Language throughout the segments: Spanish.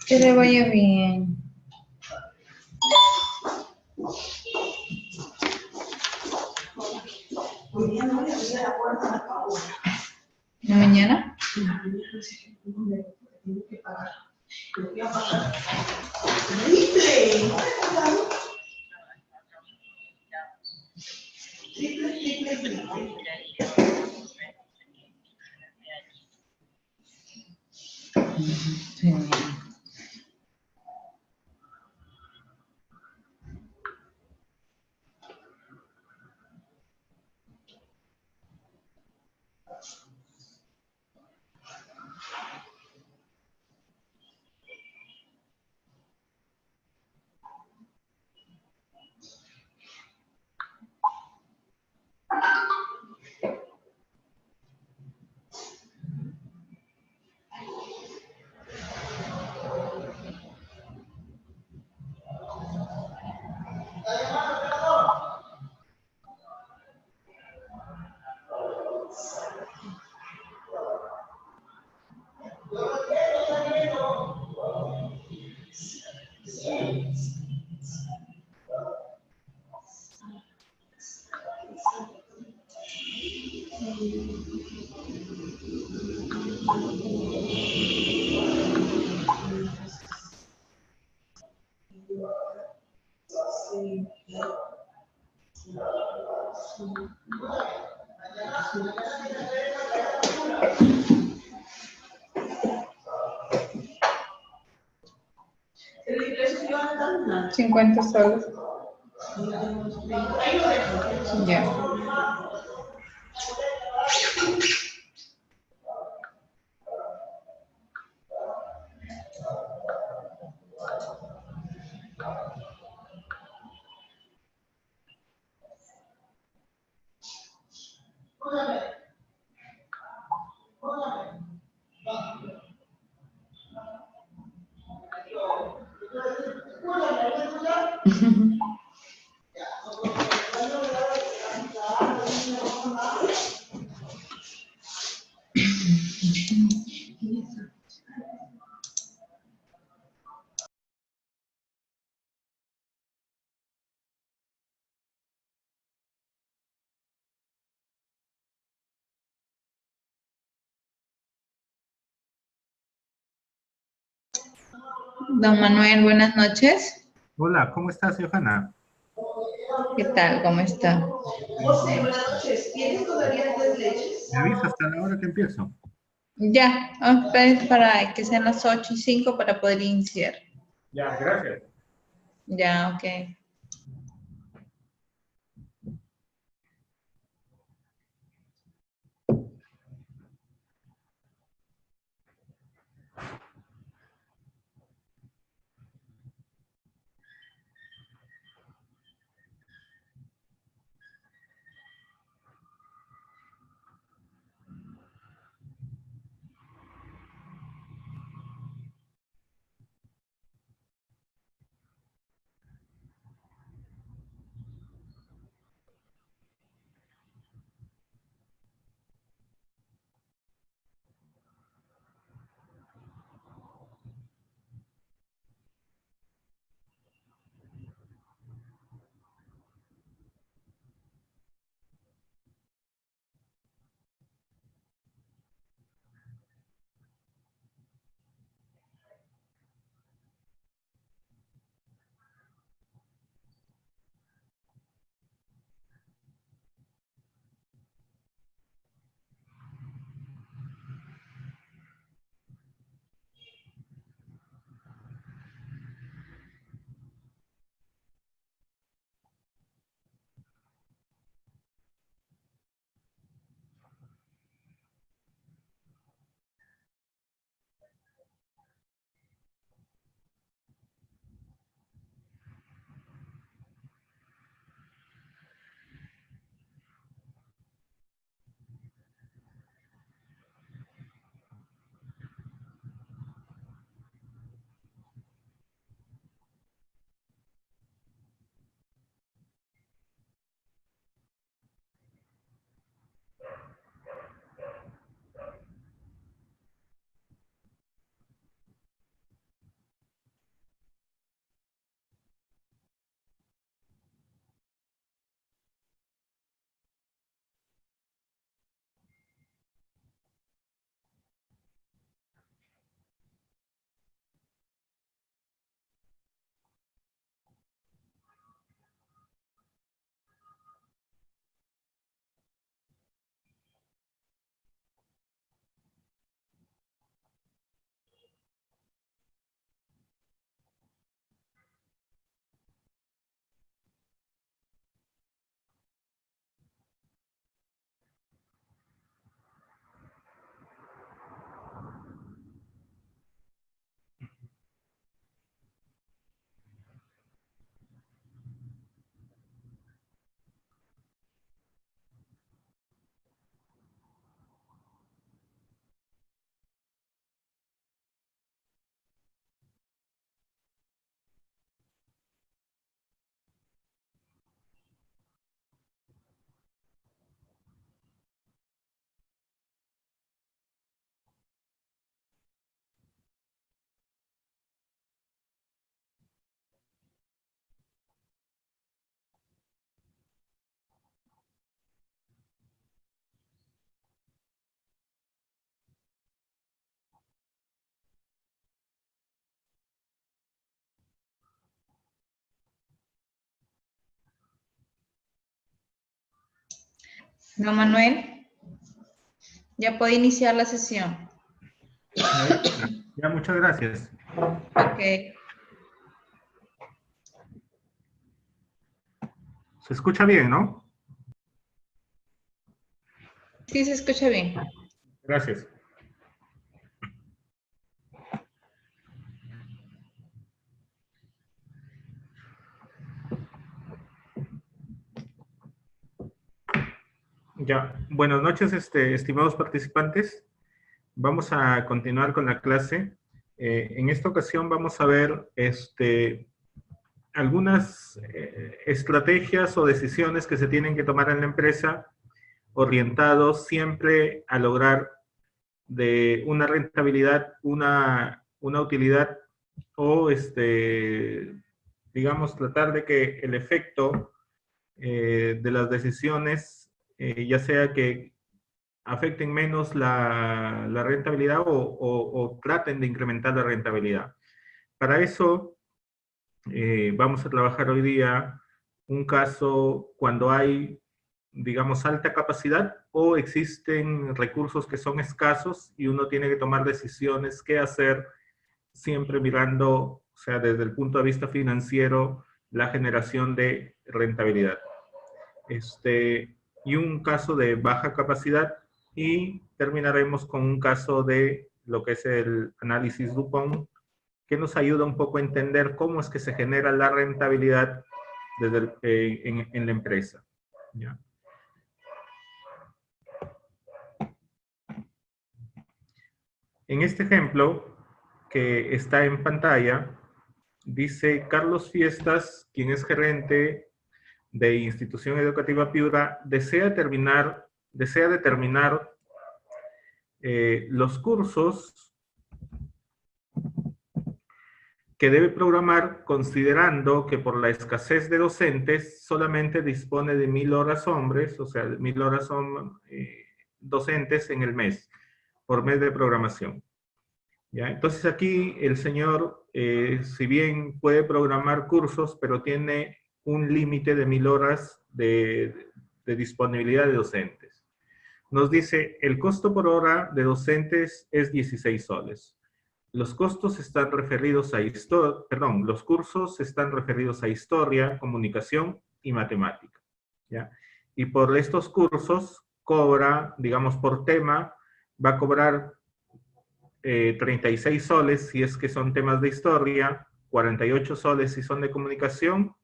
Que le vaya bien. ¿Mañana? Sí. $50 soles. Ya. Don Manuel, buenas noches. Hola, ¿cómo estás, Johanna? ¿Qué tal? ¿Cómo está? José, buenas noches. ¿Tienes todavía 3 leches? Me avisas hasta la hora que empiezo. Ya, es para que sean las 8:05 para poder iniciar. Ya, gracias. Ya, ok. Don Manuel, ya puede iniciar la sesión. Ya, muchas gracias. Ok. Se escucha bien, ¿no? Sí, se escucha bien. Gracias. Ya, buenas noches, estimados participantes. Vamos a continuar con la clase. En esta ocasión vamos a ver algunas estrategias o decisiones que se tienen que tomar en la empresa orientados siempre a lograr de una rentabilidad, una utilidad o, digamos, tratar de que el efecto de las decisiones, ya sea que afecten menos la rentabilidad o traten de incrementar la rentabilidad. Para eso, vamos a trabajar hoy día un caso cuando hay, digamos, alta capacidad o existen recursos que son escasos y uno tiene que tomar decisiones qué hacer, siempre mirando, o sea, desde el punto de vista financiero, la generación de rentabilidad. Y un caso de baja capacidad, y terminaremos con un caso de lo que es el análisis Dupont, que nos ayuda un poco a entender cómo es que se genera la rentabilidad desde en la empresa. ¿Ya? En este ejemplo que está en pantalla, dice Carlos Fiestas, quien es gerente de Institución Educativa Piura, desea determinar los cursos que debe programar considerando que por la escasez de docentes solamente dispone de 1000 horas hombres, o sea, 1000 horas son docentes en el mes, por mes de programación. ¿Ya? Entonces aquí el señor, si bien puede programar cursos, pero tiene un límite de 1000 horas de disponibilidad de docentes. Nos dice, el costo por hora de docentes es 16 soles. Los costos están referidos a los cursos están referidos a historia, comunicación y matemática. ¿Ya? Y por estos cursos cobra, digamos por tema, va a cobrar 36 soles si es que son temas de historia, 48 soles si son de comunicación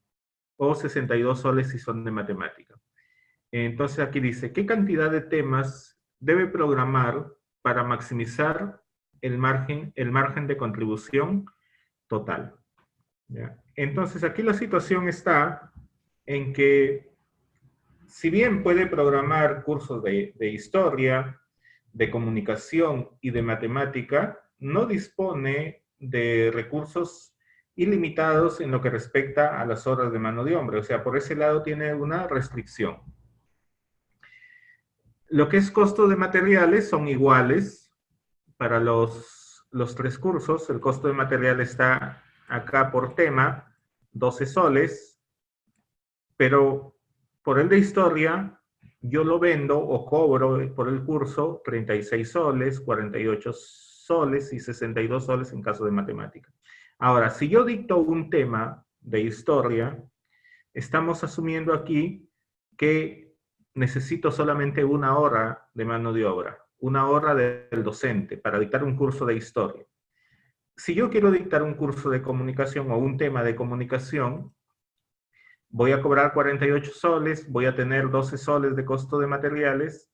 o 62 soles si son de matemática. Entonces aquí dice, ¿qué cantidad de temas debe programar para maximizar el margen de contribución total? ¿Ya? Entonces aquí la situación está en que si bien puede programar cursos de historia, de comunicación y de matemática, no dispone de recursos ilimitados en lo que respecta a las horas de mano de obra. O sea, por ese lado tiene una restricción. Lo que es costo de materiales son iguales para los 3 cursos. El costo de material está acá por tema, 12 soles, pero por el de historia yo lo vendo o cobro por el curso 36 soles, 48 soles y 62 soles en caso de matemática. Ahora, si yo dicto un tema de historia, estamos asumiendo aquí que necesito solamente 1 hora de mano de obra, 1 hora del docente para dictar un curso de historia. Si yo quiero dictar un curso de comunicación o un tema de comunicación, voy a cobrar 48 soles, voy a tener 12 soles de costo de materiales,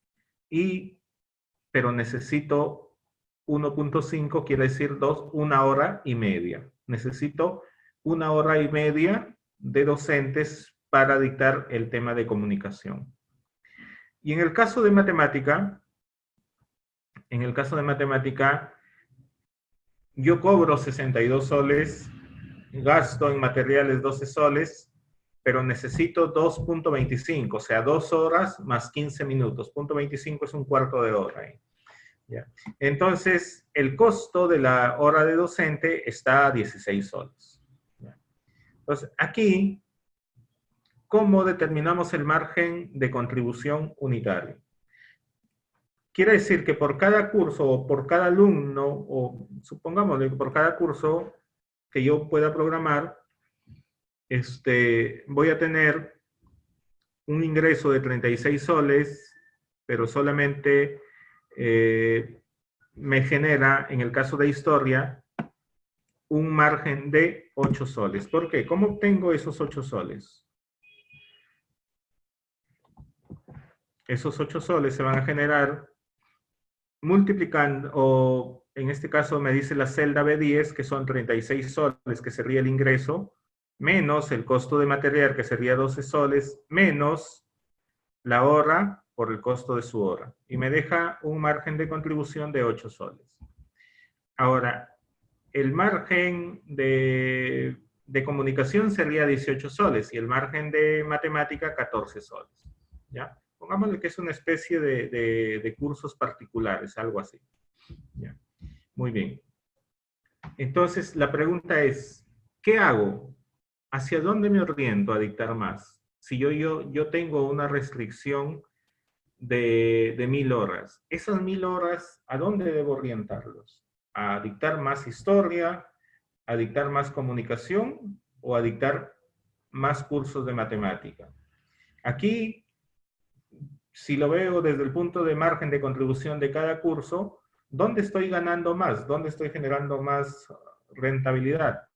pero necesito 1.5, quiere decir 1 hora y media. Necesito 1 hora y media de docentes para dictar el tema de comunicación. Y en el caso de matemática, yo cobro 62 soles, gasto en materiales 12 soles, pero necesito 2.25, o sea, 2 horas más 15 minutos. 0.25 es un cuarto de hora. ¿Ya? Entonces, el costo de la hora de docente está a 16 soles. ¿Ya? Entonces, aquí, ¿cómo determinamos el margen de contribución unitario? Quiere decir que por cada curso o por cada alumno, o supongámosle que por cada curso que yo pueda programar, voy a tener un ingreso de 36 soles, pero solamente me genera, en el caso de historia, un margen de 8 soles. ¿Por qué? ¿Cómo obtengo esos 8 soles? Esos 8 soles se van a generar multiplicando, o en este caso me dice la celda B10, que son 36 soles, que sería el ingreso, menos el costo de material, que sería 12 soles, menos la hora por el costo de su hora. Y me deja un margen de contribución de 8 soles. Ahora, el margen de comunicación sería 18 soles y el margen de matemática 14 soles. ¿Ya? Pongámosle que es una especie de cursos particulares, algo así. ¿Ya? Muy bien. Entonces, la pregunta es, ¿qué hago? ¿Hacia dónde me oriento a dictar más? Si yo tengo una restricción de 1000 horas, esas 1000 horas, ¿a dónde debo orientarlos? ¿A dictar más historia? ¿A dictar más comunicación? ¿O a dictar más cursos de matemática? Aquí, si lo veo desde el punto de margen de contribución de cada curso, ¿dónde estoy ganando más? ¿Dónde estoy generando más rentabilidad?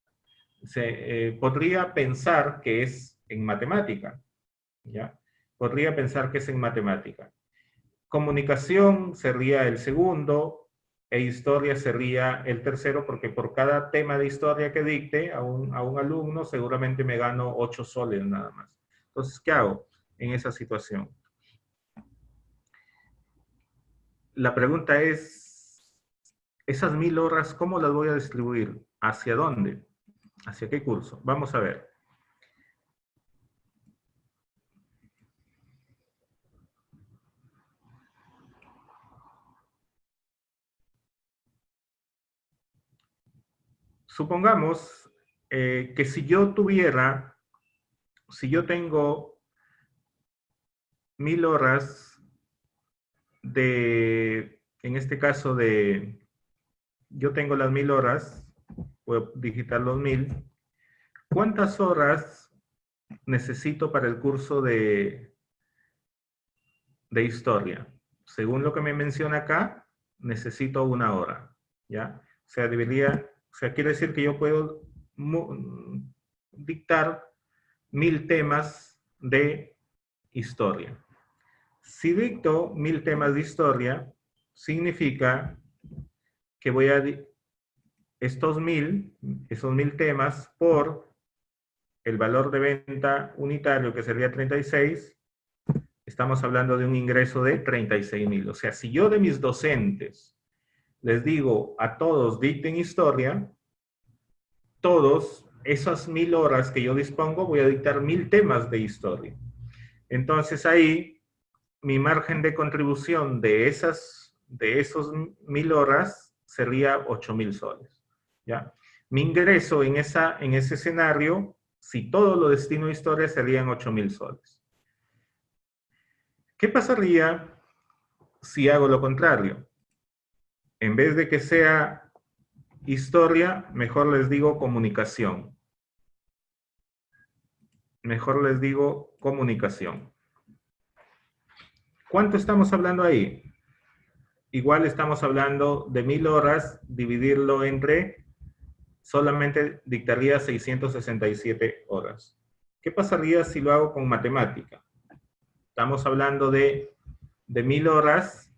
Podría pensar que es en matemática, ¿ya? Podría pensar que es en matemática. Comunicación sería el segundo, e historia sería el tercero, porque por cada tema de historia que dicte a un alumno, seguramente me gano 8 soles nada más. Entonces, ¿qué hago en esa situación? La pregunta es, esas 1000 horas, ¿cómo las voy a distribuir? ¿Hacia dónde? ¿Hacia qué curso? Vamos a ver. Supongamos que si yo tengo 1000 horas en este caso yo tengo las 1000 horas, voy a digitar los 1000. ¿Cuántas horas necesito para el curso de historia? Según lo que me menciona acá, necesito 1 hora, ¿ya? O sea, quiere decir que yo puedo dictar 1000 temas de historia. Si dicto 1000 temas de historia, significa que voy a esos 1000 temas por el valor de venta unitario, que sería 36, estamos hablando de un ingreso de 36.000. O sea, si yo de mis docentes les digo a todos dicten historia, todos esas 1000 horas que yo dispongo, voy a dictar 1000 temas de historia. Entonces ahí, mi margen de contribución de esos 1000 horas sería 8000 soles. ¿Ya? Mi ingreso en ese escenario, si todo lo destino a historia, serían 8000 soles. ¿Qué pasaría si hago lo contrario? En vez de que sea historia, mejor les digo comunicación. Mejor les digo comunicación. ¿Cuánto estamos hablando ahí? Igual estamos hablando de 1000 horas, dividirlo entre, solamente dictaría 667 horas. ¿Qué pasaría si lo hago con matemática? Estamos hablando de 1000 horas.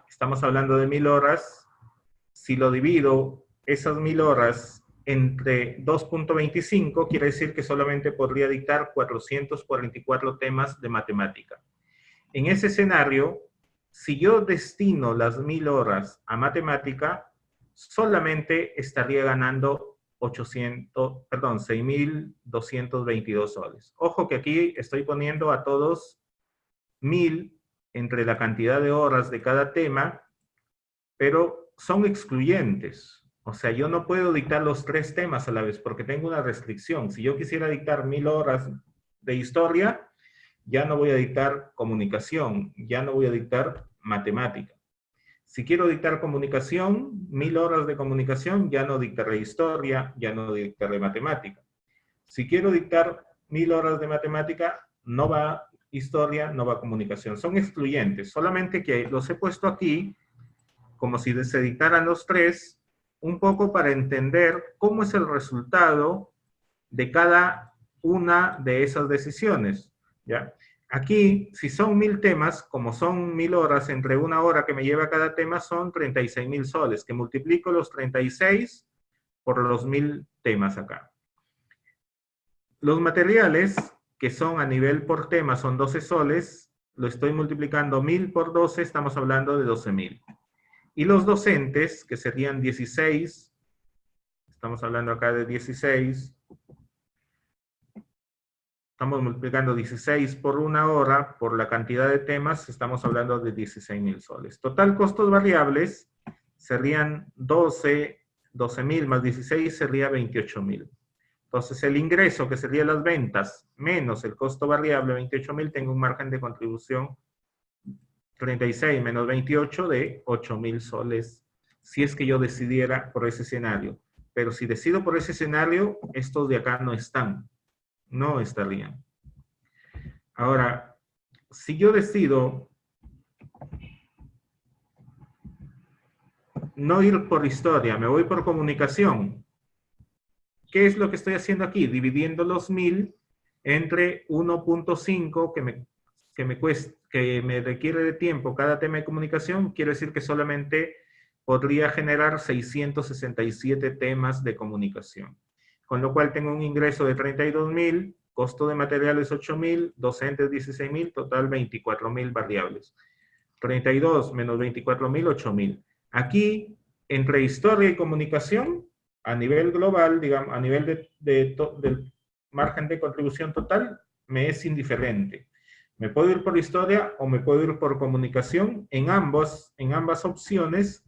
Estamos hablando de 1000 horas. Si lo divido, esas 1000 horas, entre 2.25, quiere decir que solamente podría dictar 444 temas de matemática. En ese escenario, si yo destino las 1000 horas a matemática, solamente estaría ganando 6.222 soles. Ojo que aquí estoy poniendo a todos 1000 entre la cantidad de horas de cada tema, pero son excluyentes. O sea, yo no puedo dictar los 3 temas a la vez porque tengo una restricción. Si yo quisiera dictar 1000 horas de historia, ya no voy a dictar comunicación, ya no voy a dictar matemática. Si quiero dictar comunicación, 1000 horas de comunicación, ya no dictaré historia, ya no dictaré matemática. Si quiero dictar 1000 horas de matemática, no va historia, no va comunicación. Son excluyentes, solamente que los he puesto aquí como si se dictaran los tres, un poco para entender cómo es el resultado de cada una de esas decisiones, ¿ya? Aquí, si son 1000 temas, como son 1000 horas, entre una hora que me lleva cada tema, son 36.000 soles, que multiplico los 36 por los 1000 temas acá. Los materiales, que son a nivel por tema, son 12 soles, lo estoy multiplicando 1000 por 12, estamos hablando de 12.000. Y los docentes, que serían 16, estamos hablando acá de 16, estamos multiplicando 16 por una hora, por la cantidad de temas, estamos hablando de 16.000 soles. Total costos variables serían 12.000 más 16 sería 28.000. Entonces el ingreso, que sería las ventas, menos el costo variable, 28.000, tengo un margen de contribución 36 menos 28 de 8.000 soles, si es que yo decidiera por ese escenario. Pero si decido por ese escenario, estos de acá no están. No estarían. Ahora, si yo decido no ir por historia, me voy por comunicación, ¿qué es lo que estoy haciendo aquí? Dividiendo los 1000 entre 1.5 que me requiere de tiempo cada tema de comunicación, quiere decir que solamente podría generar 667 temas de comunicación. Con lo cual tengo un ingreso de 32.000, costo de materiales 8.000, docentes 16.000, total 24.000 variables. 32 menos 24.000, 8.000. Aquí, entre historia y comunicación, a nivel global, digamos, a nivel del margen de contribución total, me es indiferente. Me puedo ir por historia o me puedo ir por comunicación. En ambas opciones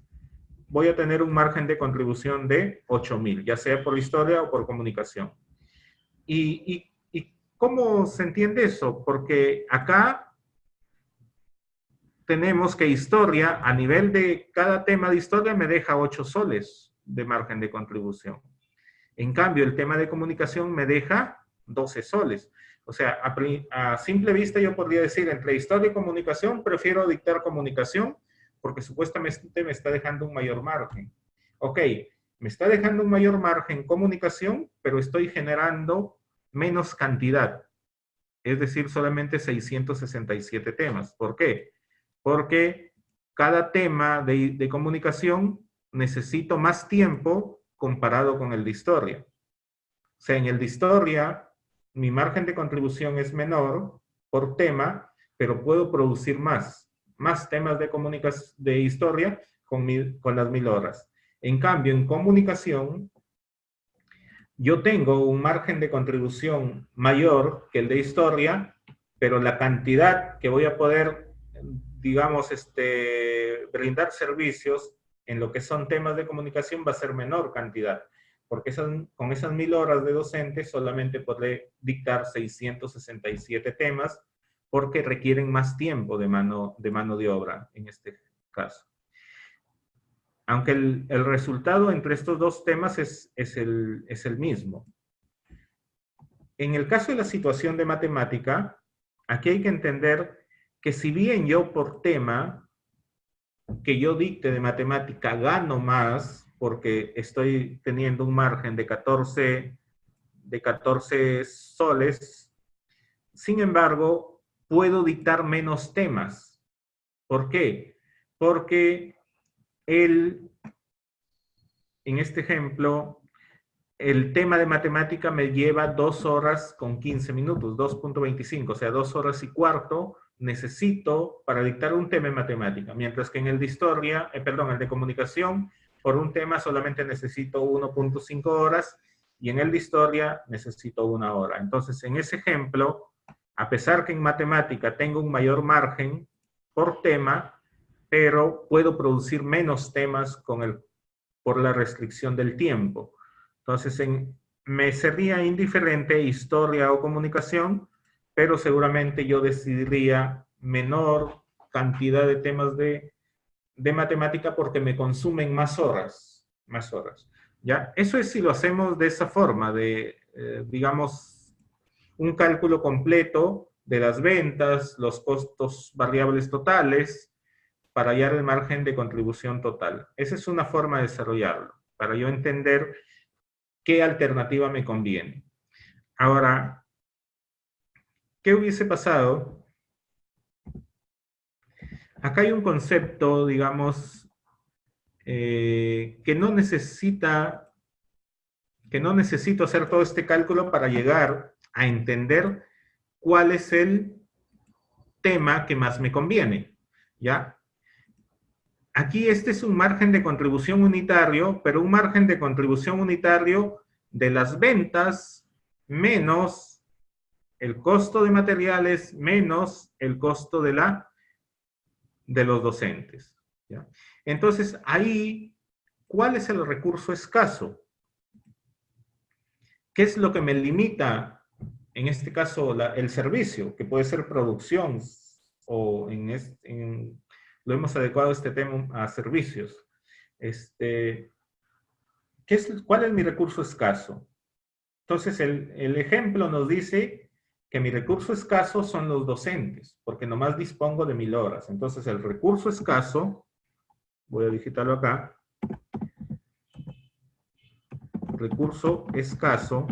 voy a tener un margen de contribución de 8.000, ya sea por historia o por comunicación. ¿Y cómo se entiende eso? Porque acá tenemos que historia, a nivel de cada tema de historia, me deja 8 soles de margen de contribución. En cambio, el tema de comunicación me deja 12 soles. O sea, a simple vista yo podría decir, entre historia y comunicación, prefiero dictar comunicación, porque supuestamente me está dejando un mayor margen. Ok, me está dejando un mayor margen comunicación, pero estoy generando menos cantidad. Es decir, solamente 667 temas. ¿Por qué? Porque cada tema de comunicación necesito más tiempo comparado con el de historia. O sea, en el de historia, mi margen de contribución es menor por tema, pero puedo producir más temas de historia con las 1000 horas. En cambio, en comunicación, yo tengo un margen de contribución mayor que el de historia, pero la cantidad que voy a poder, digamos, brindar servicios en lo que son temas de comunicación va a ser menor cantidad, porque con esas 1000 horas de docente solamente podré dictar 667 temas, porque requieren más tiempo de mano de obra en este caso. Aunque el resultado entre estos dos temas es el mismo. En el caso de la situación de matemática, aquí hay que entender que si bien yo por tema que yo dicte de matemática gano más, porque estoy teniendo un margen de 14 soles, sin embargo, puedo dictar menos temas. ¿Por qué? Porque en este ejemplo, el tema de matemática me lleva 2 horas con 15 minutos, 2.25, o sea, 2 horas y cuarto necesito para dictar un tema en matemática, mientras que en el de historia, el de comunicación, por un tema solamente necesito 1.5 horas y en el de historia necesito 1 hora. Entonces, en ese ejemplo, a pesar que en matemática tengo un mayor margen por tema, pero puedo producir menos temas por la restricción del tiempo. Entonces, me sería indiferente historia o comunicación, pero seguramente yo decidiría menor cantidad de temas de matemática porque me consumen más horas, ¿ya? Eso es si lo hacemos de esa forma, digamos, un cálculo completo de las ventas, los costos variables totales, para hallar el margen de contribución total. Esa es una forma de desarrollarlo, para yo entender qué alternativa me conviene. Ahora, ¿qué hubiese pasado? Acá hay un concepto, digamos, que no necesito hacer todo este cálculo para llegar a entender cuál es el tema que más me conviene, ¿ya? Aquí este es un margen de contribución unitario, pero un margen de contribución unitario de las ventas menos el costo de materiales menos el costo de los docentes, ¿ya? Entonces, ahí, ¿cuál es el recurso escaso? ¿Qué es lo que me limita, en este caso, el servicio, que puede ser producción, o lo hemos adecuado este tema a servicios? ¿Cuál es mi recurso escaso? Entonces, el ejemplo nos dice que mi recurso escaso son los docentes, porque nomás dispongo de 1000 horas. Entonces, el recurso escaso, voy a digitarlo acá, recurso escaso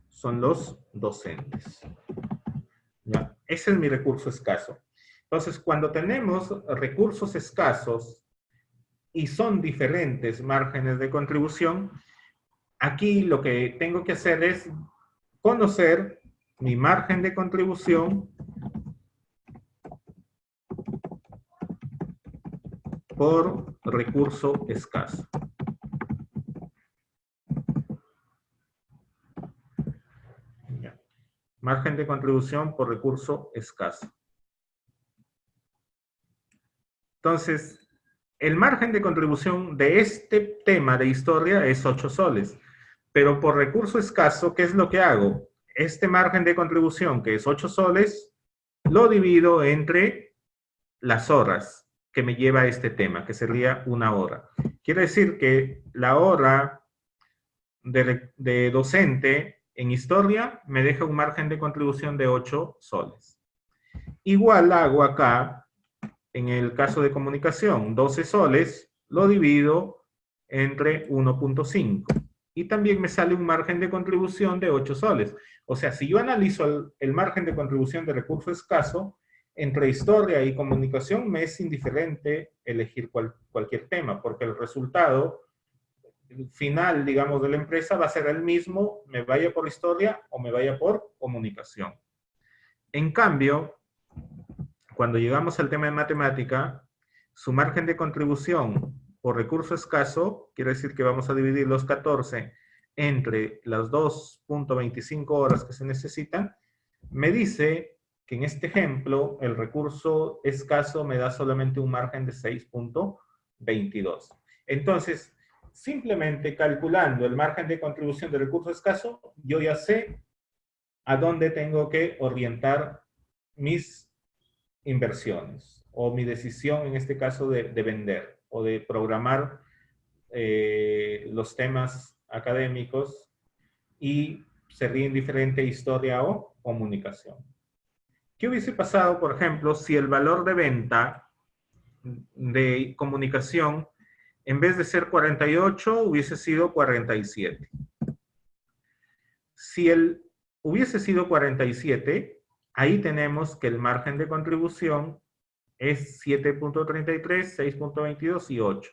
son los docentes, ¿ya? Ese es mi recurso escaso. Entonces, cuando tenemos recursos escasos y son diferentes márgenes de contribución, aquí lo que tengo que hacer es conocer mi margen de contribución por recurso escaso. Ya. Margen de contribución por recurso escaso. Entonces, el margen de contribución de este tema de historia es 8 soles. Pero por recurso escaso, ¿qué es lo que hago? Este margen de contribución, que es 8 soles, lo divido entre las horas que me lleva este tema, que sería 1 hora. Quiere decir que la hora de docente en historia me deja un margen de contribución de 8 soles. Igual hago acá, en el caso de comunicación, 12 soles, lo divido entre 1.5. Y también me sale un margen de contribución de 8 soles. O sea, si yo analizo el margen de contribución de recurso escaso, entre historia y comunicación me es indiferente elegir cualquier tema, porque el resultado final, digamos, de la empresa va a ser el mismo, me vaya por historia o me vaya por comunicación. En cambio, cuando llegamos al tema de matemática, su margen de contribución por recurso escaso, quiere decir que vamos a dividir los 14 entre las 2.25 horas que se necesitan, me dice que en este ejemplo el recurso escaso me da solamente un margen de 6.22. Entonces, simplemente calculando el margen de contribución de recurso escaso, yo ya sé a dónde tengo que orientar mis inversiones o mi decisión en este caso de vender o de programar los temas académicos y sería indiferente historia o comunicación. ¿Qué hubiese pasado, por ejemplo, si el valor de venta de comunicación en vez de ser 48 hubiese sido 47? Si hubiese sido 47, ahí tenemos que el margen de contribución es 7.33, 6.22 y 8.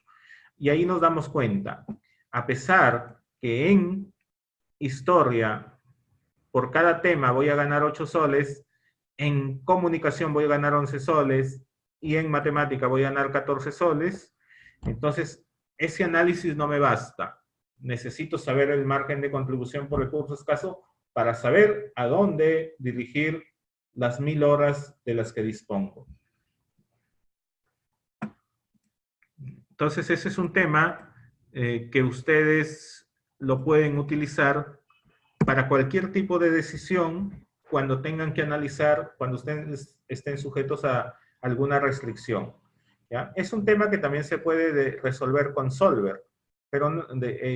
Y ahí nos damos cuenta, a pesar que en historia, por cada tema voy a ganar 8 soles, en comunicación voy a ganar 11 soles, y en matemática voy a ganar 14 soles, entonces ese análisis no me basta. Necesito saber el margen de contribución por recurso escaso para saber a dónde dirigir las 1000 horas de las que dispongo. Entonces, ese es un tema que ustedes lo pueden utilizar para cualquier tipo de decisión cuando tengan que analizar, cuando ustedes estén sujetos a alguna restricción. ¿Ya? Es un tema que también se puede resolver con Solver, pero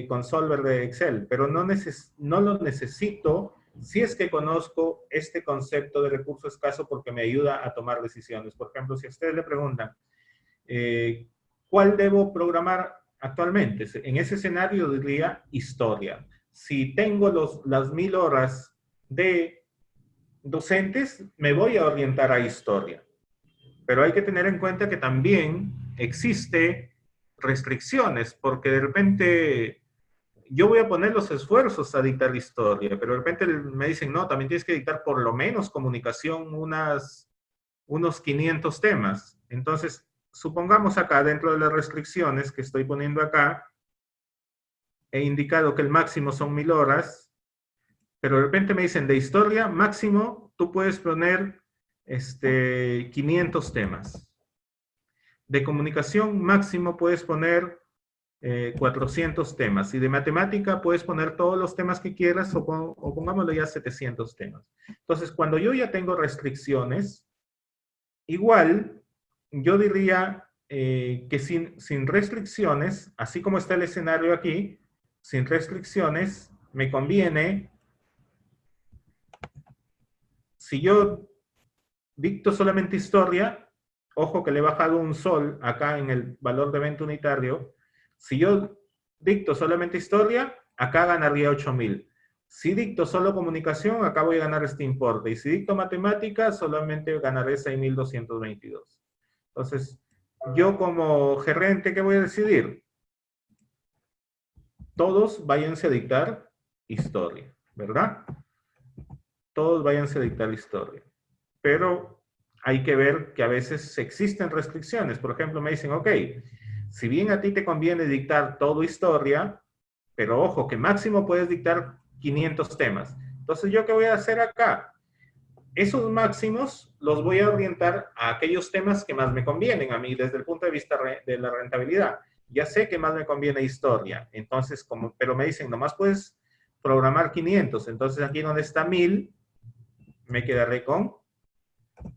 con Solver de Excel, pero no lo necesito si es que conozco este concepto de recurso escaso porque me ayuda a tomar decisiones. Por ejemplo, si a ustedes le preguntan, ¿cuál debo programar actualmente? En ese escenario diría historia. Si tengo las 1000 horas de docentes, me voy a orientar a historia. Pero hay que tener en cuenta que también existe restricciones, porque de repente yo voy a poner los esfuerzos a dictar historia, pero de repente me dicen, no, también tienes que dictar por lo menos comunicación unos 500 temas. Entonces, supongamos acá, dentro de las restricciones que estoy poniendo acá, he indicado que el máximo son 1000 horas, pero de repente me dicen, de historia, máximo, tú puedes poner 500 temas. De comunicación, máximo puedes poner 400 temas. Y de matemática puedes poner todos los temas que quieras o pongámoslo ya 700 temas. Entonces, cuando yo ya tengo restricciones, igual yo diría que sin restricciones, así como está el escenario aquí, sin restricciones, me conviene, si yo dicto solamente historia, ojo que le he bajado un sol acá en el valor de evento unitario. Si yo dicto solamente historia, acá ganaría 8000. Si dicto solo comunicación, acá voy a ganar este importe. Y si dicto matemática, solamente ganaré 6222. Entonces, yo como gerente, ¿qué voy a decidir? Todos váyanse a dictar historia, ¿verdad? Todos váyanse a dictar historia. Pero hay que ver que a veces existen restricciones. Por ejemplo, me dicen, ok, si bien a ti te conviene dictar todo historia, pero ojo, que máximo puedes dictar 500 temas. Entonces, ¿yo qué voy a hacer acá? Esos máximos los voy a orientar a aquellos temas que más me convienen a mí desde el punto de vista de la rentabilidad. Ya sé que más me conviene historia. Entonces, pero me dicen, nomás puedes programar 500. Entonces, aquí donde está 1000, me quedaré con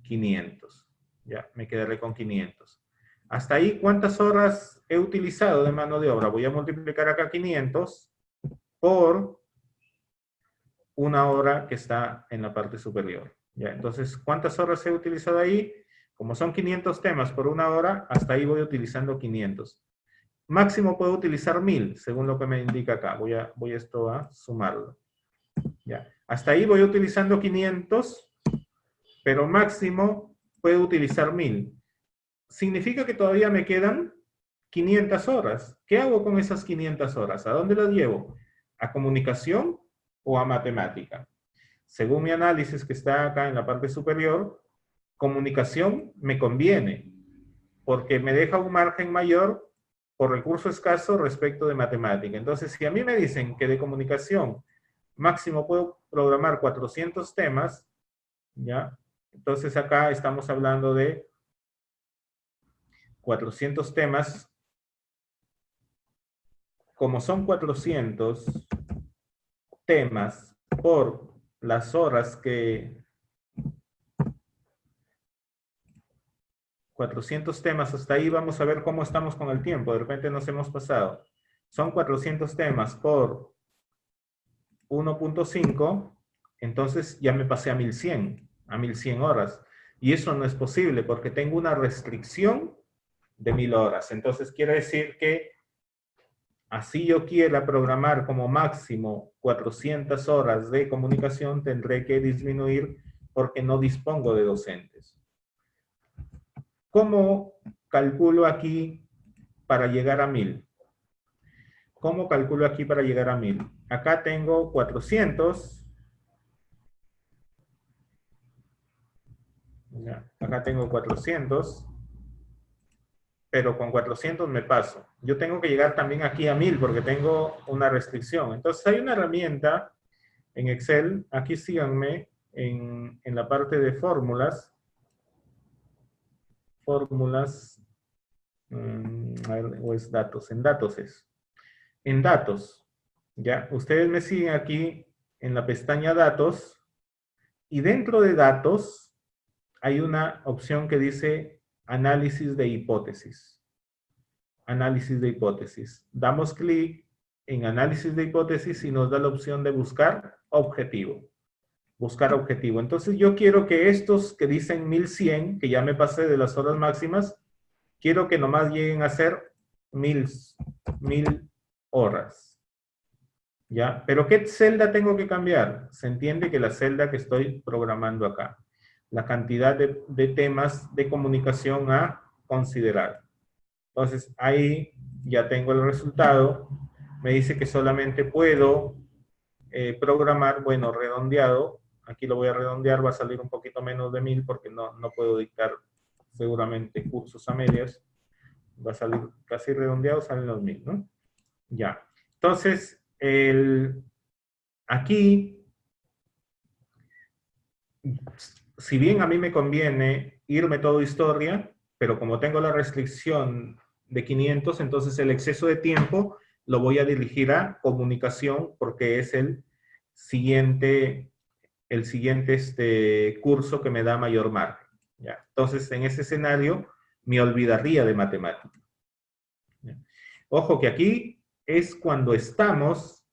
500. Ya, me quedaré con 500. Hasta ahí, ¿cuántas horas he utilizado de mano de obra? Voy a multiplicar acá 500 por una hora que está en la parte superior. Ya, entonces, ¿cuántas horas he utilizado ahí? Como son 500 temas por una hora, hasta ahí voy utilizando 500. Máximo puedo utilizar 1000, según lo que me indica acá. Voy esto a sumarlo. Ya. Hasta ahí voy utilizando 500, pero máximo puedo utilizar 1000. Significa que todavía me quedan 500 horas. ¿Qué hago con esas 500 horas? ¿A dónde las llevo? ¿A comunicación o a matemática? Según mi análisis que está acá en la parte superior, comunicación me conviene, porque me deja un margen mayor por recurso escaso respecto de matemática. Entonces, si a mí me dicen que de comunicación máximo puedo programar 400 temas, ¿ya? Entonces acá estamos hablando de 400 temas. Como son 400 temas por las horas que... 400 temas, hasta ahí vamos a ver cómo estamos con el tiempo. De repente nos hemos pasado. Son 400 temas por 1.5, entonces ya me pasé a 1100 horas. Y eso no es posible porque tengo una restricción de 1000 horas. Entonces quiere decir que así yo quiera programar como máximo 400 horas de comunicación, tendré que disminuir porque no dispongo de docentes. ¿Cómo calculo aquí para llegar a 1000? ¿Cómo calculo aquí para llegar a 1000? Acá tengo 400. Ya, acá tengo 400. Pero con 400 me paso. Yo tengo que llegar también aquí a 1000 porque tengo una restricción. Entonces hay una herramienta en Excel. Aquí síganme en la parte de fórmulas. Fórmulas. A ver, o es datos. En datos es. En datos. Ya, ustedes me siguen aquí en la pestaña datos Y dentro de datos hay una opción que dice análisis de hipótesis. Análisis de hipótesis. Damos clic en análisis de hipótesis y nos da la opción de buscar objetivo. Buscar objetivo. Entonces yo quiero que estos que dicen 1100, que ya me pasé de las horas máximas, quiero que nomás lleguen a ser 1000 horas. ¿Ya? Pero ¿qué celda tengo que cambiar? Se entiende que la celda que estoy programando acá. La cantidad de temas de comunicación a considerar. Entonces ahí ya tengo el resultado. Me dice que solamente puedo programar, bueno, redondeado. Aquí lo voy a redondear, va a salir un poquito menos de 1000 porque no puedo dictar seguramente cursos a medias. Va a salir casi redondeado, salen los 1000, ¿no? Ya. Entonces, aquí, si bien a mí me conviene irme todo historia, pero como tengo la restricción de 500, entonces el exceso de tiempo lo voy a dirigir a comunicación porque es el siguiente curso que me da mayor margen. ¿Ya? Entonces, en ese escenario, me olvidaría de matemática. ¿Ya? Ojo que aquí es cuando estamos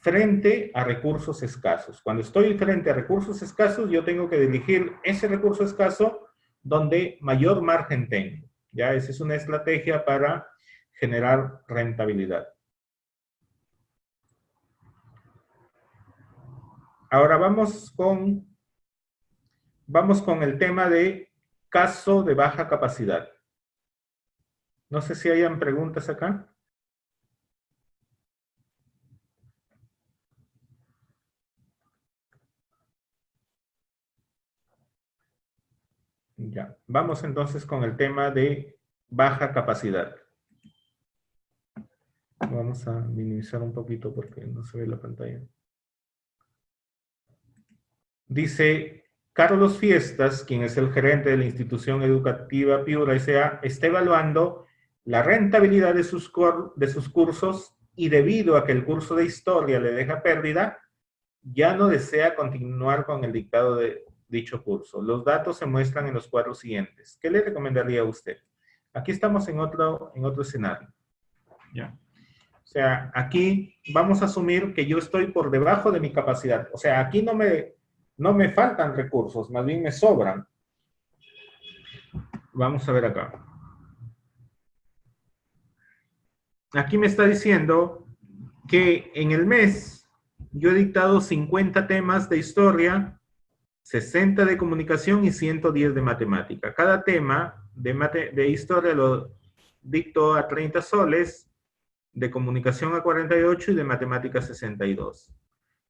frente a recursos escasos. Cuando estoy frente a recursos escasos, yo tengo que dirigir ese recurso escaso donde mayor margen tengo. ¿Ya? Esa es una estrategia para generar rentabilidad. Ahora vamos con el tema de caso de baja capacidad. No sé si hayan preguntas acá. Ya, vamos entonces con el tema de baja capacidad. Vamos a minimizar un poquito porque no se ve la pantalla. Dice, Carlos Fiestas, quien es el gerente de la institución educativa Piura S.A., está evaluando la rentabilidad de sus cursos y debido a que el curso de historia le deja pérdida, ya no desea continuar con el dictado de dicho curso. Los datos se muestran en los cuadros siguientes. ¿Qué le recomendaría a usted? Aquí estamos en otro escenario. ¿Ya? O sea, aquí vamos a asumir que yo estoy por debajo de mi capacidad. O sea, aquí no me faltan recursos, más bien me sobran. Vamos a ver acá. Aquí me está diciendo que en el mes yo he dictado 50 temas de historia, 60 de comunicación y 110 de matemática. Cada tema de historia lo dicto a 30 soles, de comunicación a 48 y de matemática 62.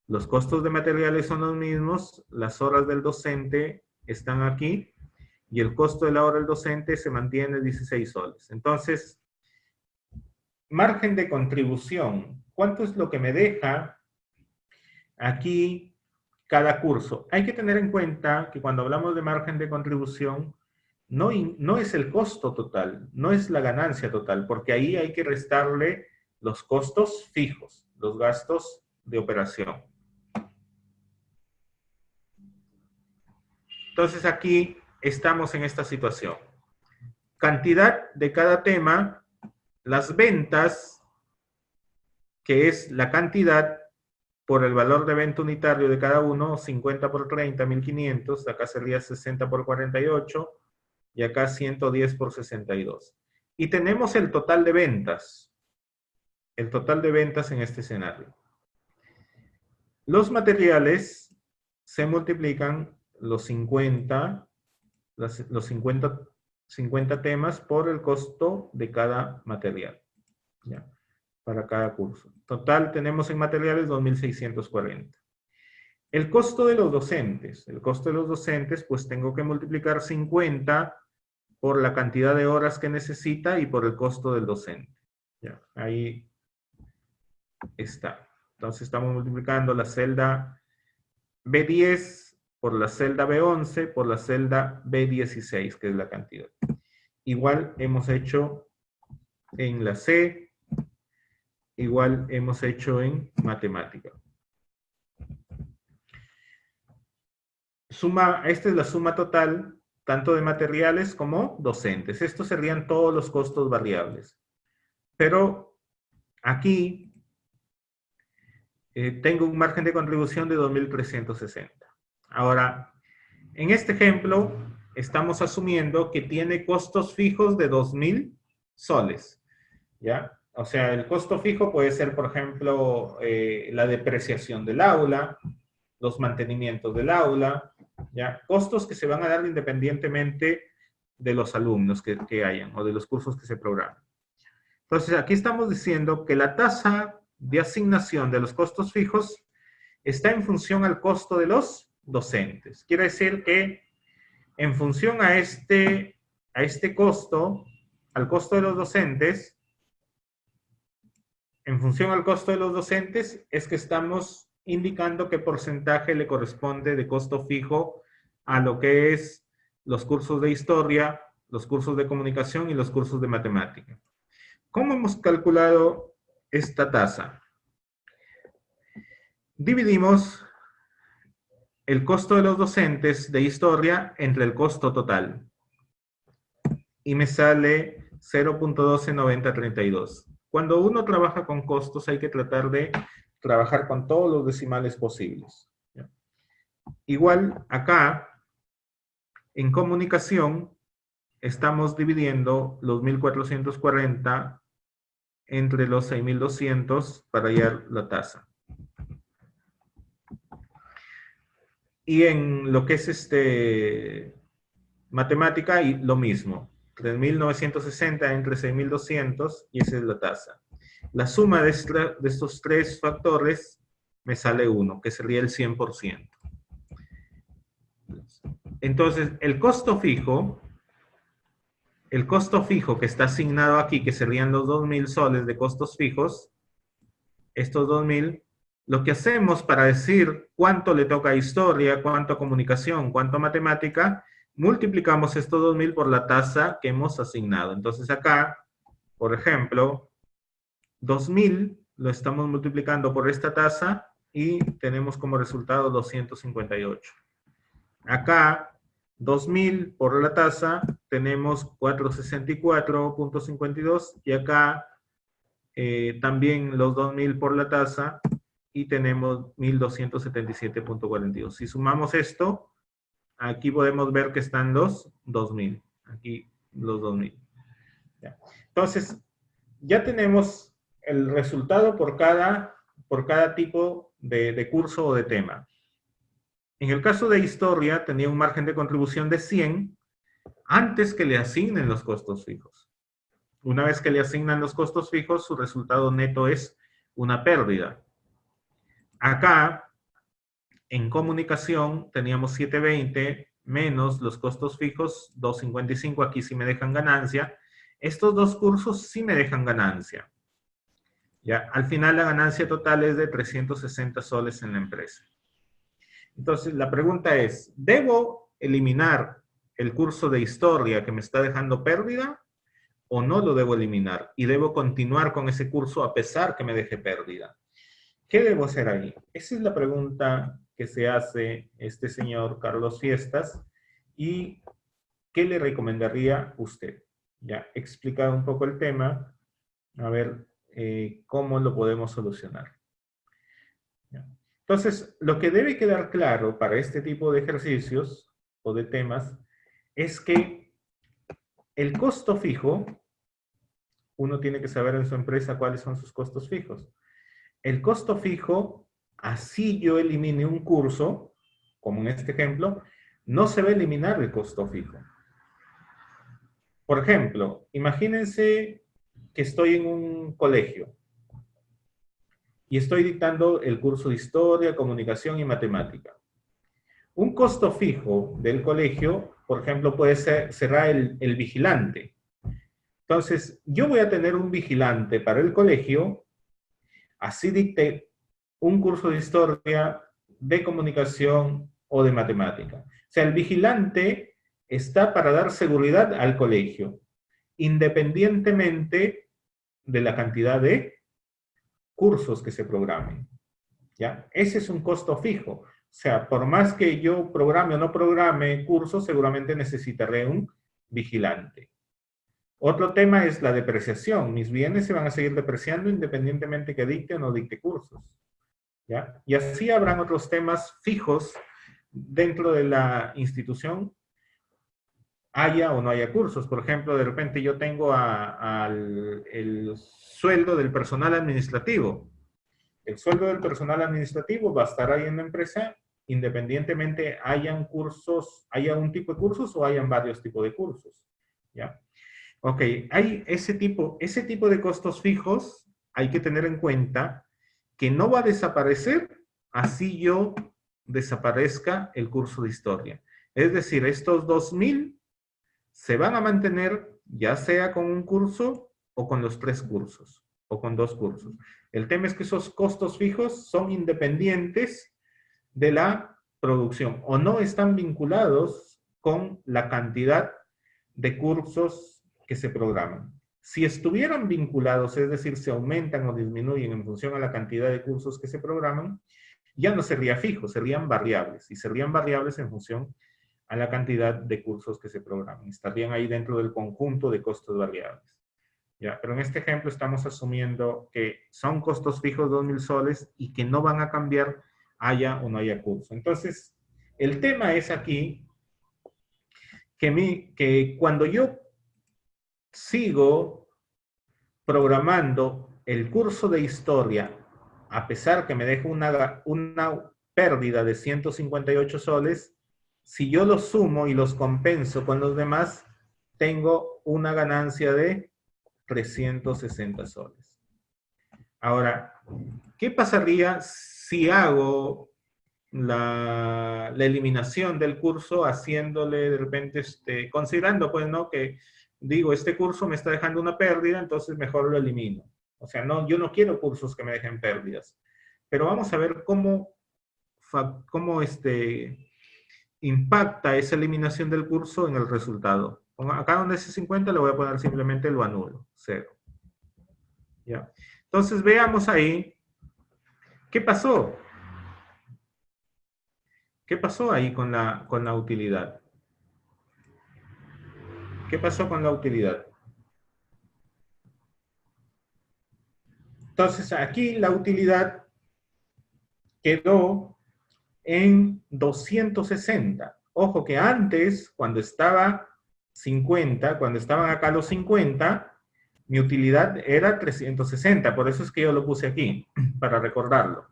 Los costos de materiales son los mismos, las horas del docente están aquí y el costo de la hora del docente se mantiene 16 soles. Entonces, margen de contribución, ¿cuánto es lo que me deja aquí cada curso? Hay que tener en cuenta que cuando hablamos de margen de contribución, no es el costo total, no es la ganancia total, porque ahí hay que restarle los costos fijos, los gastos de operación. Entonces aquí estamos en esta situación. Cantidad de cada tema, las ventas, que es la cantidad por el valor de venta unitario de cada uno, 50 por 30, 1500, acá sería 60 por 48, y acá 110 por 62. Y tenemos el total de ventas. El total de ventas en este escenario. Los materiales se multiplican los 50 temas por el costo de cada material. ¿Ya? Para cada curso. Total tenemos en materiales 2.640. El costo de los docentes. El costo de los docentes, pues tengo que multiplicar 50 por la cantidad de horas que necesita y por el costo del docente. ¿Ya? Ahí está. Entonces estamos multiplicando la celda B10 por la celda B11 por la celda B16, que es la cantidad. Igual hemos hecho en la C, igual hemos hecho en matemática. esta es la suma total, tanto de materiales como docentes. Estos serían todos los costos variables. Pero aquí tengo un margen de contribución de 2.360. Ahora, en este ejemplo, estamos asumiendo que tiene costos fijos de 2.000 soles, ¿ya? O sea, el costo fijo puede ser, por ejemplo, la depreciación del aula, los mantenimientos del aula, ¿ya? Costos que se van a dar independientemente de los alumnos que hayan o de los cursos que se programen. Entonces, aquí estamos diciendo que la tasa de asignación de los costos fijos está en función al costo de los docentes. Quiere decir que en función a este costo, al costo de los docentes, en función al costo de los docentes, es que estamos indicando qué porcentaje le corresponde de costo fijo a lo que es los cursos de historia, los cursos de comunicación y los cursos de matemática. ¿Cómo hemos calculado esta tasa? Dividimos el costo de los docentes de historia entre el costo total. Y me sale 0.129032. Cuando uno trabaja con costos hay que tratar de trabajar con todos los decimales posibles. Igual acá, en comunicación, estamos dividiendo los 1.440 entre los 6.200 para hallar la tasa. Y en lo que es matemática, y lo mismo. 3.960 entre 6.200 y esa es la tasa. La suma de estos tres factores me sale 1, que sería el 100%. Entonces, el costo fijo que está asignado aquí, que serían los 2.000 soles de costos fijos, estos 2.000, lo que hacemos para decir cuánto le toca a historia, cuánto a comunicación, cuánto a matemática, multiplicamos estos 2.000 por la tasa que hemos asignado. Entonces acá, por ejemplo, 2.000 lo estamos multiplicando por esta tasa y tenemos como resultado 258. Acá, 2.000 por la tasa, tenemos 464.52 y acá también los 2.000 por la tasa y tenemos 1.277.42. Si sumamos esto, aquí podemos ver que están los 2.000. Aquí los 2.000. ¿Ya? Entonces, ya tenemos el resultado por cada tipo de curso o de tema. En el caso de historia, tenía un margen de contribución de 100 antes que le asignen los costos fijos. Una vez que le asignan los costos fijos, su resultado neto es una pérdida. Acá, en comunicación, teníamos 720 menos los costos fijos, 255, aquí sí me dejan ganancia. Estos dos cursos sí me dejan ganancia. Ya, al final la ganancia total es de 360 soles en la empresa. Entonces, la pregunta es, ¿debo eliminar el curso de historia que me está dejando pérdida o no lo debo eliminar? Y debo continuar con ese curso a pesar que me deje pérdida. ¿Qué debo hacer ahí? Esa es la pregunta que se hace este señor Carlos Fiestas. ¿Y qué le recomendaría usted? Ya he explicado un poco el tema. A ver cómo lo podemos solucionar. ¿Ya? Entonces, lo que debe quedar claro para este tipo de ejercicios o de temas es que el costo fijo, uno tiene que saber en su empresa cuáles son sus costos fijos. El costo fijo, así yo elimine un curso, como en este ejemplo, no se va a eliminar el costo fijo. Por ejemplo, imagínense que estoy en un colegio y estoy dictando el curso de historia, comunicación y matemática. Un costo fijo del colegio, por ejemplo, puede ser, será el vigilante. Entonces, yo voy a tener un vigilante para el colegio, así dicte un curso de historia, de comunicación o de matemática. O sea, el vigilante está para dar seguridad al colegio, independientemente de la cantidad de cursos que se programen. ¿Ya? Ese es un costo fijo. O sea, por más que yo programe o no programe cursos, seguramente necesitaré un vigilante. Otro tema es la depreciación. Mis bienes se van a seguir depreciando independientemente que dicte o no dicte cursos, ¿ya? Y así habrán otros temas fijos dentro de la institución, haya o no haya cursos. Por ejemplo, de repente yo tengo el sueldo del personal administrativo. El sueldo del personal administrativo va a estar ahí en la empresa independientemente hayan cursos, haya un tipo de cursos o hayan varios tipos de cursos, ¿ya? Ok, hay ese tipo de costos fijos, hay que tener en cuenta que no va a desaparecer así yo desaparezca el curso de historia. Es decir, estos 2.000 se van a mantener ya sea con un curso o con los 3 cursos o con 2 cursos. El tema es que esos costos fijos son independientes de la producción o no están vinculados con la cantidad de cursos que se programan. Si estuvieran vinculados, es decir, se aumentan o disminuyen en función a la cantidad de cursos que se programan, ya no sería fijo, serían variables. Y serían variables en función a la cantidad de cursos que se programan. Estarían ahí dentro del conjunto de costos variables. ¿Ya? Pero en este ejemplo estamos asumiendo que son costos fijos 2.000 soles y que no van a cambiar haya o no haya curso. Entonces, el tema es aquí que cuando yo sigo programando el curso de historia, a pesar que me deja una pérdida de 158 soles, si yo los sumo y los compenso con los demás, tengo una ganancia de 360 soles. Ahora, ¿qué pasaría si hago la eliminación del curso haciéndole de repente, considerando pues, ¿no? Que digo, este curso me está dejando una pérdida, entonces mejor lo elimino. O sea, no, yo no quiero cursos que me dejen pérdidas. Pero vamos a ver cómo impacta esa eliminación del curso en el resultado. Acá donde dice 50 le voy a poner simplemente lo anulo, 0. ¿Ya? Entonces veamos ahí, ¿qué pasó? ¿Qué pasó ahí con la utilidad? ¿Qué pasó con la utilidad? Entonces aquí la utilidad quedó en 260. Ojo que antes, cuando estaba 50, cuando estaban acá los 50, mi utilidad era 360. Por eso es que yo lo puse aquí, para recordarlo.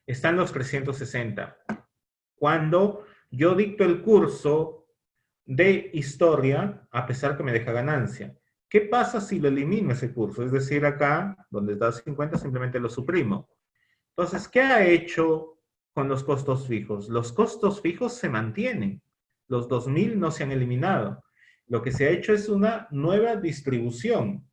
Están los 360. Cuando yo dicto el curso de historia, a pesar que me deja ganancia. ¿Qué pasa si lo elimino ese curso? Es decir, acá, donde está 50, simplemente lo suprimo. Entonces, ¿qué ha hecho con los costos fijos? Los costos fijos se mantienen. Los 2.000 no se han eliminado. Lo que se ha hecho es una nueva distribución.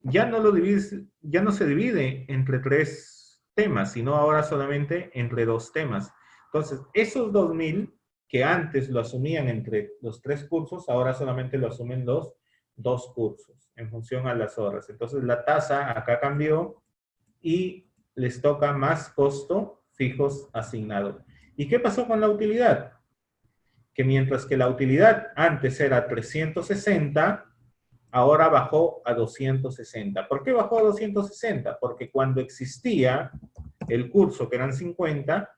Ya no se divide entre 3 temas, sino ahora solamente entre 2 temas. Entonces, esos 2.000 que antes lo asumían entre los 3 cursos, ahora solamente lo asumen los 2 cursos en función a las horas. Entonces, la tasa acá cambió y les toca más costo fijos asignado. ¿Y qué pasó con la utilidad? Que mientras que la utilidad antes era 360, ahora bajó a 260. ¿Por qué bajó a 260? Porque cuando existía el curso, que eran 50,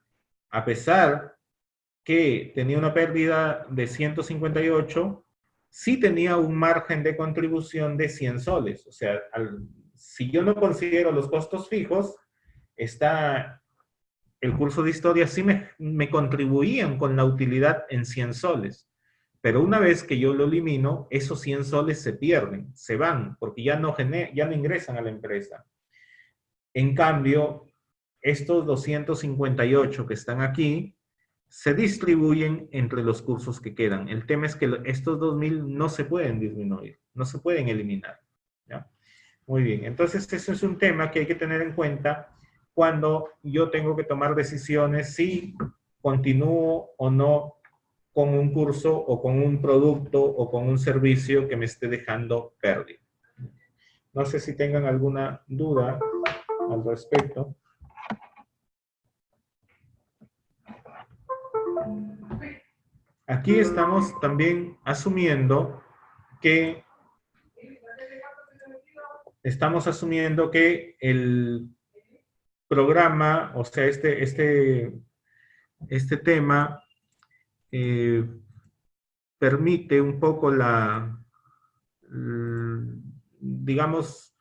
a pesar que tenía una pérdida de 158, sí tenía un margen de contribución de 100 soles. O sea, si yo no considero los costos fijos, el curso de historia sí me contribuían con la utilidad en 100 soles. Pero una vez que yo lo elimino, esos 100 soles se pierden, se van, porque ya no ingresan a la empresa. En cambio, estos 258 que están aquí, se distribuyen entre los cursos que quedan. El tema es que estos 2.000 no se pueden disminuir, no se pueden eliminar. ¿Ya? Muy bien, entonces ese es un tema que hay que tener en cuenta cuando yo tengo que tomar decisiones si continúo o no con un curso o con un producto o con un servicio que me esté dejando pérdida. No sé si tengan alguna duda al respecto. Aquí estamos también asumiendo que el programa, o sea, este tema permite un poco digamos,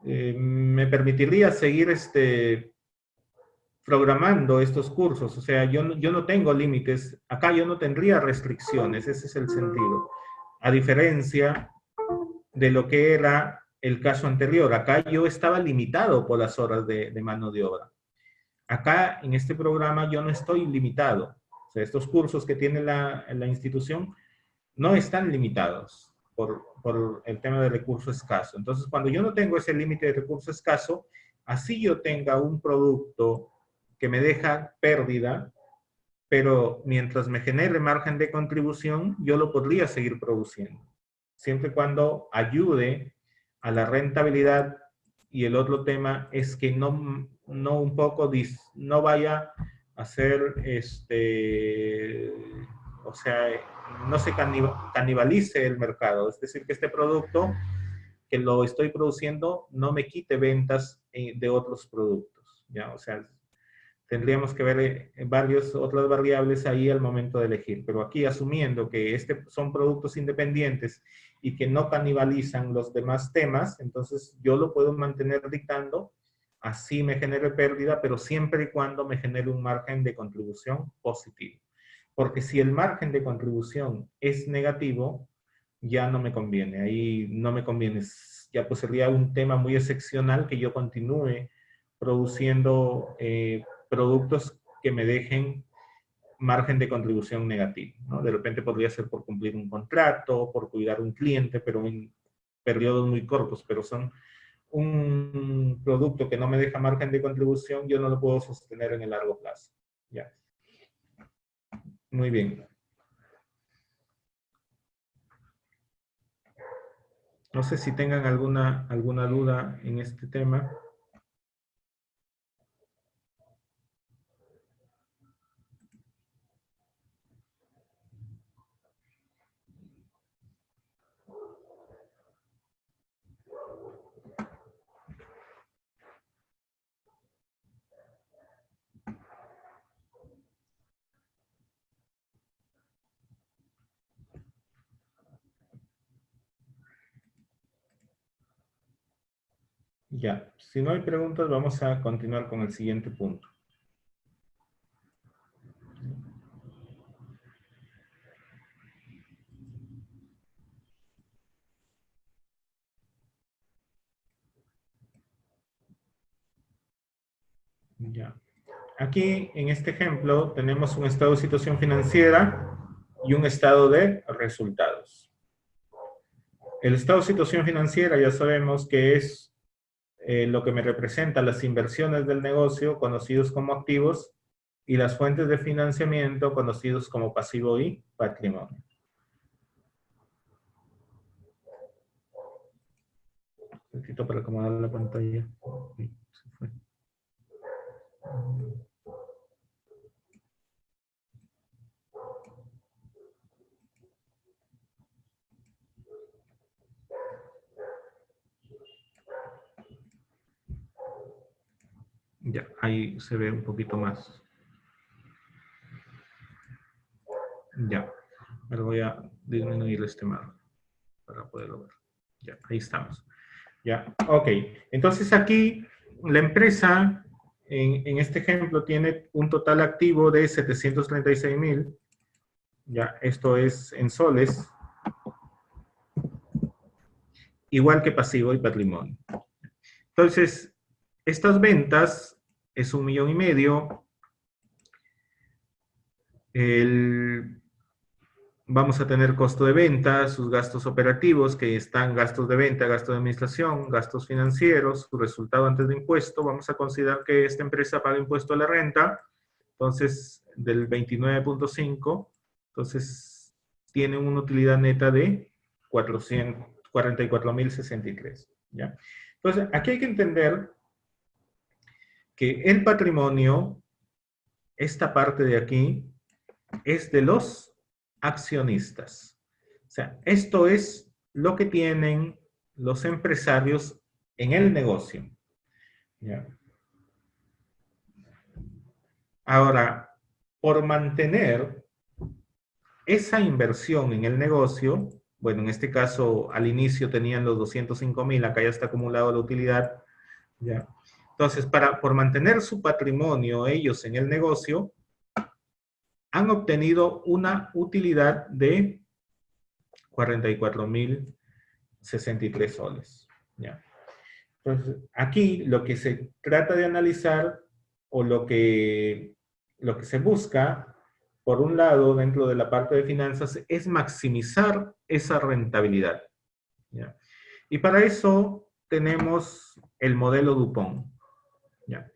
me permitiría seguir programando estos cursos. O sea, yo no tengo límites. Acá yo no tendría restricciones. Ese es el sentido. A diferencia de lo que era el caso anterior. Acá yo estaba limitado por las horas de mano de obra. Acá, en este programa, yo no estoy limitado. O sea, estos cursos que tiene la institución no están limitados por el tema de recurso escaso. Entonces, cuando yo no tengo ese límite de recurso escaso, así yo tenga un producto que me deja pérdida, pero mientras me genere margen de contribución, yo lo podría seguir produciendo. Siempre y cuando ayude a la rentabilidad. Y el otro tema es que no un poco, no vaya a ser, o sea, no se canibalice el mercado. Es decir, que este producto que lo estoy produciendo no me quite ventas de otros productos, ¿ya? O sea, tendríamos que ver otras variables ahí al momento de elegir. Pero aquí, asumiendo que son productos independientes y que no canibalizan los demás temas, entonces yo lo puedo mantener dictando, así me genere pérdida, pero siempre y cuando me genere un margen de contribución positivo. Porque si el margen de contribución es negativo, ya no me conviene. Ahí no me conviene. Ya pues sería un tema muy excepcional que yo continúe produciendo productos que me dejen margen de contribución negativo, ¿no? De repente podría ser por cumplir un contrato, por cuidar un cliente, pero en periodos muy cortos, pero son un producto que no me deja margen de contribución, yo no lo puedo sostener en el largo plazo. Ya. Muy bien. No sé si tengan alguna duda en este tema. Ya, si no hay preguntas, vamos a continuar con el siguiente punto. Ya. Aquí, en este ejemplo, tenemos un estado de situación financiera y un estado de resultados. El estado de situación financiera ya sabemos que es lo que me representa las inversiones del negocio, conocidos como activos, y las fuentes de financiamiento, conocidos como pasivo y patrimonio. Un poquito para acomodar la pantalla. Se fue. Ya, ahí se ve un poquito más. Ya, pero voy a disminuir este margen para poderlo ver. Ya, ahí estamos. Ya, ok. Entonces aquí la empresa, en este ejemplo, tiene un total activo de 736,000. Ya, esto es en soles. Igual que pasivo y patrimonio. Entonces, estas ventas es 1,500,000. Vamos a tener costo de venta, sus gastos operativos, que están gastos de venta, gastos de administración, gastos financieros, su resultado antes de impuesto. Vamos a considerar que esta empresa paga impuesto a la renta, entonces del 29.5, entonces tiene una utilidad neta de 44,063, ¿ya? Entonces, aquí hay que entender que el patrimonio, esta parte de aquí, es de los accionistas. O sea, esto es lo que tienen los empresarios en el negocio. ¿Ya? Ahora, por mantener esa inversión en el negocio, bueno, en este caso al inicio tenían los 205,000, acá ya está acumulado la utilidad, ¿ya? Entonces, por mantener su patrimonio ellos en el negocio, han obtenido una utilidad de 44,063 soles, ¿ya? Entonces, aquí lo que se trata de analizar o lo que se busca, por un lado, dentro de la parte de finanzas, es maximizar esa rentabilidad, ¿ya? Y para eso tenemos el modelo Dupont, ¿ya?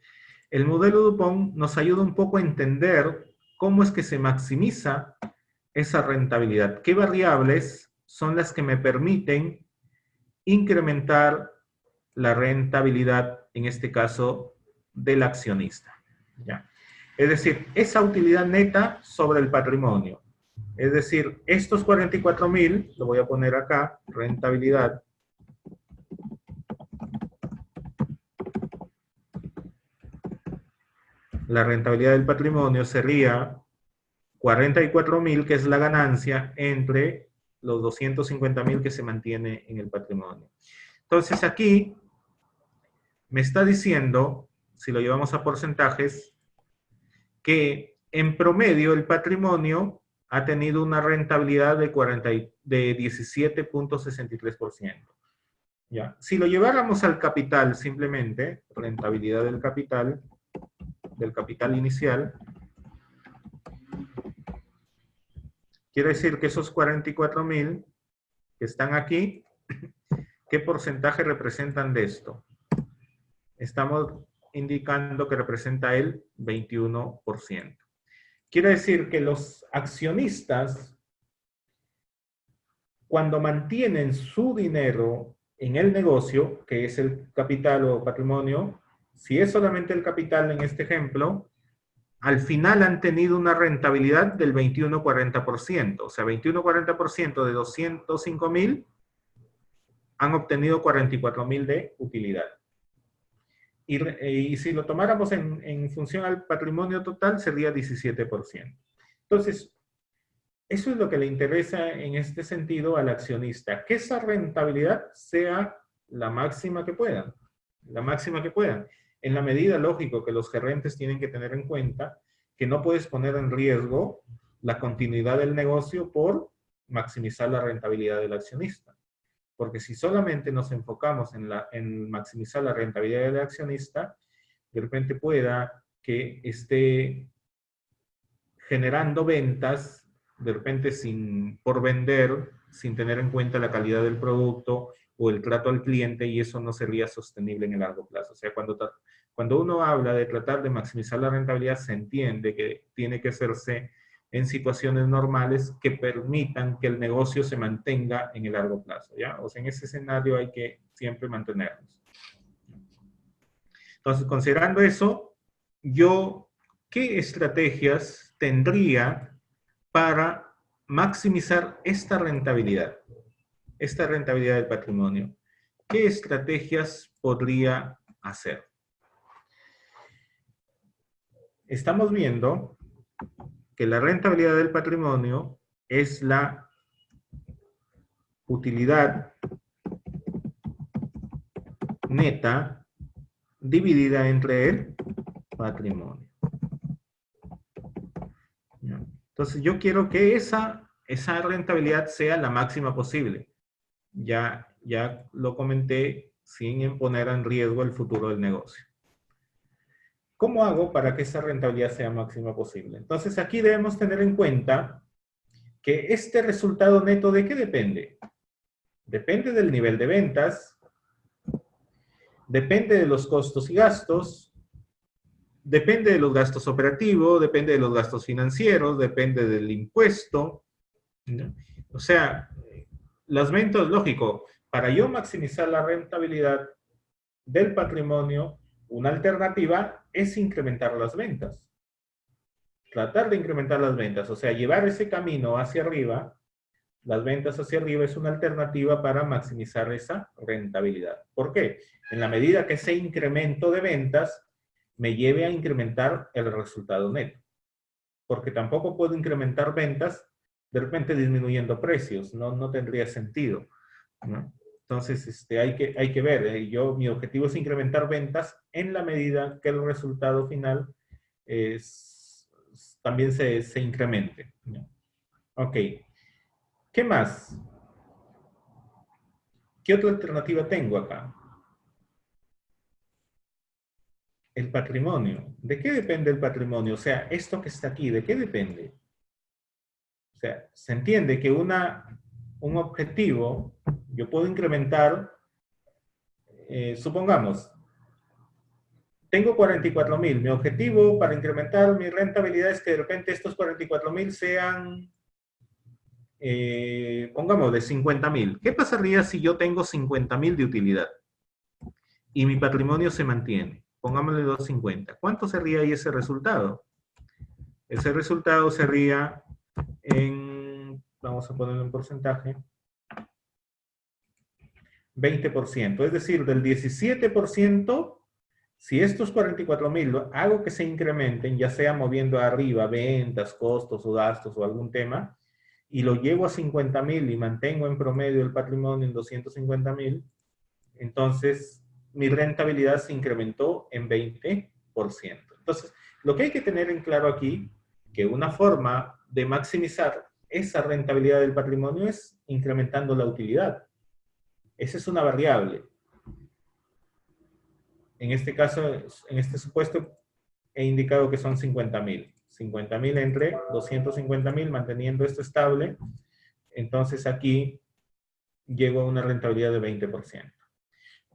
El modelo Dupont nos ayuda un poco a entender cómo es que se maximiza esa rentabilidad. ¿Qué variables son las que me permiten incrementar la rentabilidad, en este caso, del accionista? ¿Ya? Es decir, esa utilidad neta sobre el patrimonio. Es decir, estos 44,000, lo voy a poner acá, rentabilidad. La rentabilidad del patrimonio sería 44,000, que es la ganancia, entre los 250,000 que se mantiene en el patrimonio. Entonces aquí me está diciendo, si lo llevamos a porcentajes, que en promedio el patrimonio ha tenido una rentabilidad de 17.63%. ¿Ya? Si lo lleváramos al capital simplemente, rentabilidad del capital inicial, quiere decir que esos 44,000 que están aquí, ¿qué porcentaje representan de esto? Estamos indicando que representa el 21%. Quiere decir que los accionistas, cuando mantienen su dinero en el negocio, que es el capital o patrimonio, si es solamente el capital en este ejemplo, al final han tenido una rentabilidad del 21-40%. O sea, 21-40% de 205,000 han obtenido 44,000 de utilidad. Y si lo tomáramos en función al patrimonio total, sería 17%. Entonces, eso es lo que le interesa en este sentido al accionista, que esa rentabilidad sea la máxima que puedan. La máxima que puedan. En la medida, lógico, que los gerentes tienen que tener en cuenta que no puedes poner en riesgo la continuidad del negocio por maximizar la rentabilidad del accionista. Porque si solamente nos enfocamos en maximizar la rentabilidad del accionista, de repente pueda que esté generando ventas, de repente por vender, sin tener en cuenta la calidad del producto o el trato al cliente, y eso no sería sostenible en el largo plazo. O sea, cuando uno habla de tratar de maximizar la rentabilidad, se entiende que tiene que hacerse en situaciones normales que permitan que el negocio se mantenga en el largo plazo, ¿ya? O sea, en ese escenario hay que siempre mantenernos. Entonces, considerando eso, ¿qué estrategias tendría para maximizar esta rentabilidad del patrimonio? ¿Qué estrategias podría hacer? Estamos viendo que la rentabilidad del patrimonio es la utilidad neta dividida entre el patrimonio. Entonces yo quiero que esa rentabilidad sea la máxima posible. Ya lo comenté, sin poner en riesgo el futuro del negocio. ¿Cómo hago para que esa rentabilidad sea máxima posible? Entonces aquí debemos tener en cuenta que este resultado neto, ¿de qué depende? Depende del nivel de ventas, depende de los costos y gastos, depende de los gastos operativos, depende de los gastos financieros, depende del impuesto, ¿no? O sea, las ventas, lógico, para yo maximizar la rentabilidad del patrimonio, una alternativa es incrementar las ventas. Tratar de incrementar las ventas, o sea, llevar ese camino hacia arriba, las ventas hacia arriba es una alternativa para maximizar esa rentabilidad. ¿Por qué? En la medida que ese incremento de ventas me lleve a incrementar el resultado neto. Porque tampoco puedo incrementar ventas de repente disminuyendo precios, no tendría sentido, ¿no? Entonces, hay que ver, mi objetivo es incrementar ventas en la medida que el resultado final también se incremente, ¿no? Ok. ¿Qué más? ¿Qué otra alternativa tengo acá? El patrimonio. ¿De qué depende el patrimonio? O sea, esto que está aquí, ¿de qué depende? O sea, se entiende que un objetivo, yo puedo incrementar, supongamos, tengo 44,000. Mi objetivo para incrementar mi rentabilidad es que de repente estos 44,000 sean, pongamos, de 50,000. ¿Qué pasaría si yo tengo 50,000 de utilidad y mi patrimonio se mantiene? Pongámosle 250. ¿Cuánto sería ahí ese resultado? Ese resultado sería vamos a ponerlo en porcentaje, 20%. Es decir, del 17%, si estos 44,000 hago que se incrementen, ya sea moviendo arriba ventas, costos o gastos o algún tema, y lo llevo a 50,000 y mantengo en promedio el patrimonio en 250,000, entonces mi rentabilidad se incrementó en 20%. Entonces, lo que hay que tener en claro aquí, que una forma de maximizar esa rentabilidad del patrimonio es incrementando la utilidad. Esa es una variable. En este caso, en este supuesto, he indicado que son 50,000. 50,000 entre 250,000, manteniendo esto estable. Entonces aquí llego a una rentabilidad de 20%.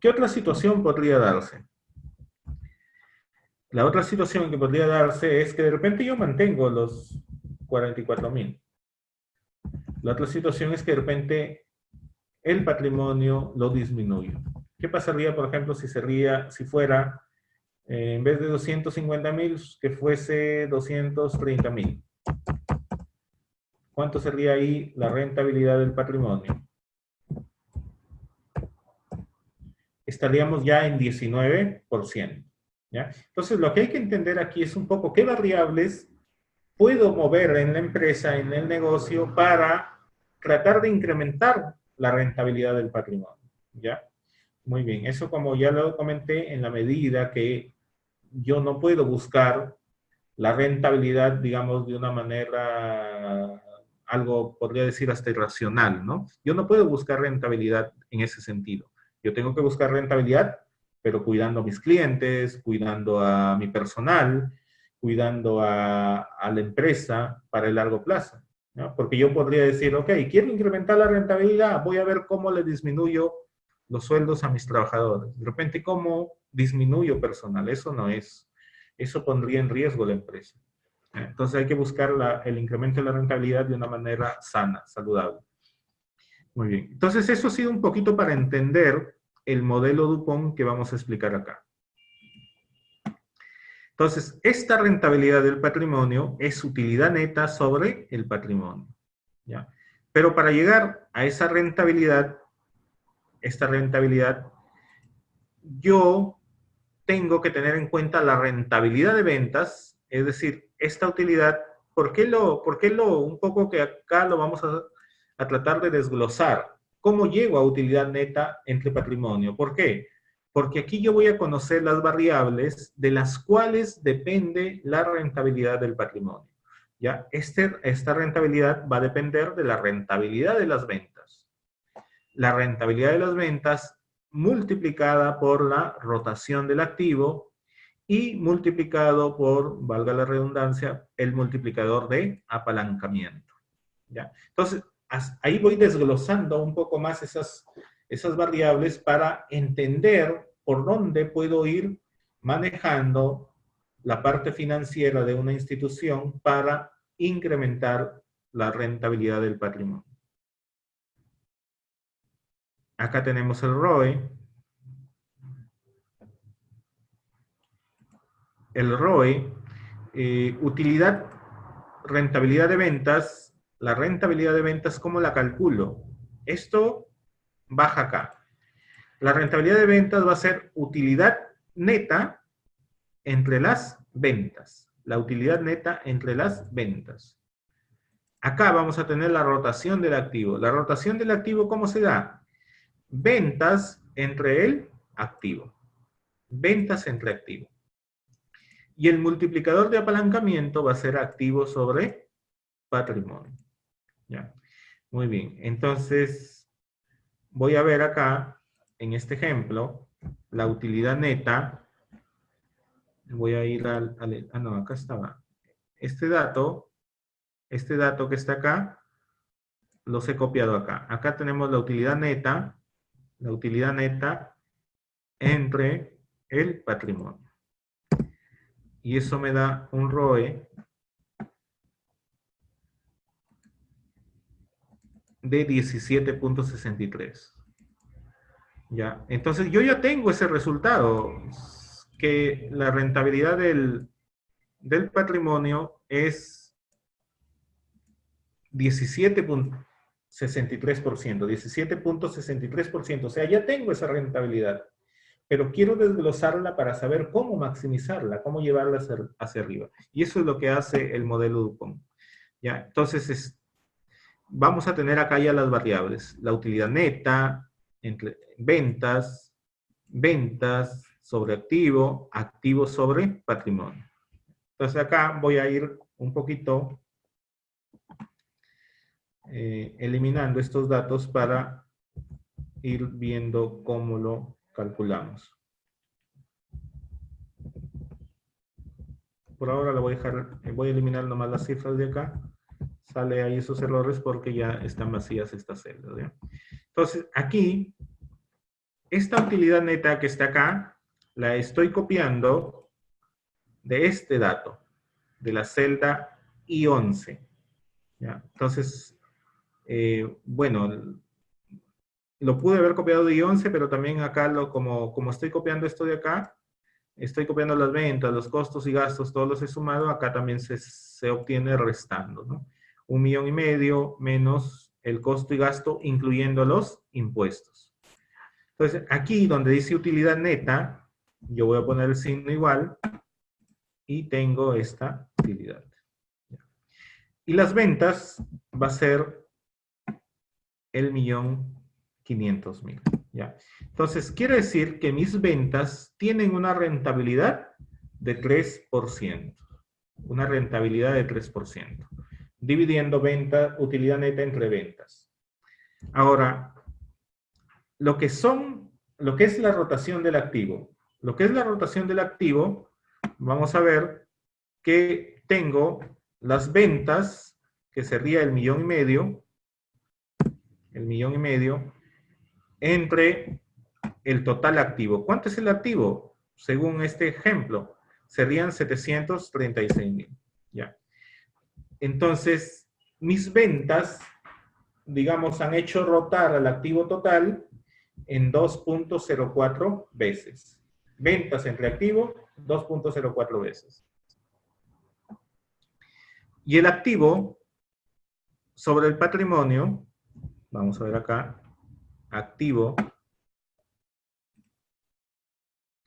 ¿Qué otra situación podría darse? La otra situación que podría darse es que de repente yo mantengo los 44,000. La otra situación es que de repente el patrimonio lo disminuyo. ¿Qué pasaría, por ejemplo, si fuera, en vez de 250,000, que fuese 230,000? ¿Cuánto sería ahí la rentabilidad del patrimonio? Estaríamos ya en 19%. ¿Ya? Entonces, lo que hay que entender aquí es un poco qué variables puedo mover en la empresa, en el negocio, para tratar de incrementar la rentabilidad del patrimonio. ¿Ya? Muy bien, eso como ya lo comenté, en la medida que yo no puedo buscar la rentabilidad, digamos, de una manera, algo podría decir hasta irracional, ¿no? Yo no puedo buscar rentabilidad en ese sentido. Yo tengo que buscar rentabilidad, pero cuidando a mis clientes, cuidando a mi personal, cuidando a la empresa para el largo plazo, ¿no? Porque yo podría decir, ok, quiero incrementar la rentabilidad, voy a ver cómo le disminuyo los sueldos a mis trabajadores. De repente, ¿cómo disminuyo personal? Eso pondría en riesgo la empresa. Entonces hay que buscar el incremento de la rentabilidad de una manera sana, saludable. Muy bien. Entonces eso ha sido un poquito para entender el modelo Dupont que vamos a explicar acá. Entonces, esta rentabilidad del patrimonio es utilidad neta sobre el patrimonio, ¿ya? Pero para llegar a esta rentabilidad, yo tengo que tener en cuenta la rentabilidad de ventas, es decir, esta utilidad, un poco que acá lo vamos a tratar de desglosar? ¿Cómo llego a utilidad neta entre patrimonio? ¿Por qué? Porque aquí yo voy a conocer las variables de las cuales depende la rentabilidad del patrimonio. ¿Ya? Esta rentabilidad va a depender de la rentabilidad de las ventas. La rentabilidad de las ventas multiplicada por la rotación del activo y multiplicado por, valga la redundancia, el multiplicador de apalancamiento. ¿Ya? Entonces, ahí voy desglosando un poco más esas variables para entender por dónde puedo ir manejando la parte financiera de una institución para incrementar la rentabilidad del patrimonio. Acá tenemos el ROE. el ROE, utilidad, rentabilidad de ventas, la rentabilidad de ventas, ¿cómo la calculo? Esto baja acá. La rentabilidad de ventas va a ser utilidad neta entre las ventas. La utilidad neta entre las ventas. Acá vamos a tener la rotación del activo. La rotación del activo, ¿cómo se da? Ventas entre el activo. Ventas entre activo. Y el multiplicador de apalancamiento va a ser activo sobre patrimonio. ¿Ya? Muy bien. Entonces, voy a ver acá, en este ejemplo, la utilidad neta. Voy a ir no, acá estaba. Este dato que está acá, los he copiado acá. Acá tenemos la utilidad neta entre el patrimonio. Y eso me da un ROE de 17.63. ¿Ya? Entonces yo ya tengo ese resultado, que la rentabilidad del patrimonio es 17.63%, 17.63%, o sea, ya tengo esa rentabilidad, pero quiero desglosarla para saber cómo maximizarla, cómo llevarla hacia arriba. Y eso es lo que hace el modelo DuPont. ¿Ya? Entonces, vamos a tener acá ya las variables, la utilidad neta, entre ventas sobre activo, activo sobre patrimonio. Entonces acá voy a ir un poquito eliminando estos datos para ir viendo cómo lo calculamos. Por ahora lo voy a dejar, voy a eliminar nomás las cifras de acá. Sale ahí esos errores porque ya están vacías estas celdas, ¿ya? Entonces aquí, esta utilidad neta que está acá, la estoy copiando de este dato, de la celda I11. ¿Ya? Entonces, bueno, lo pude haber copiado de I11, pero también acá, como estoy copiando esto de acá, estoy copiando las ventas, los costos y gastos, todos los he sumado, acá también se obtiene restando, ¿no? 1,5 millones menos el costo y gasto, incluyendo los impuestos. Entonces, aquí donde dice utilidad neta, yo voy a poner el signo igual y tengo esta utilidad. Y las ventas va a ser el 1.500.000. ¿Ya? Entonces, quiere decir que mis ventas tienen una rentabilidad de 3%. Una rentabilidad de 3%. Dividiendo utilidad neta entre ventas. Ahora, lo que es la rotación del activo. Lo que es la rotación del activo, vamos a ver que tengo las ventas, que sería el 1,5 millones, entre el total activo. ¿Cuánto es el activo? Según este ejemplo, serían 736.000. ¿Ya? Entonces, mis ventas, digamos, han hecho rotar al activo total en 2.04 veces. Ventas entre activo, 2.04 veces. Y el activo sobre el patrimonio, vamos a ver acá, activo,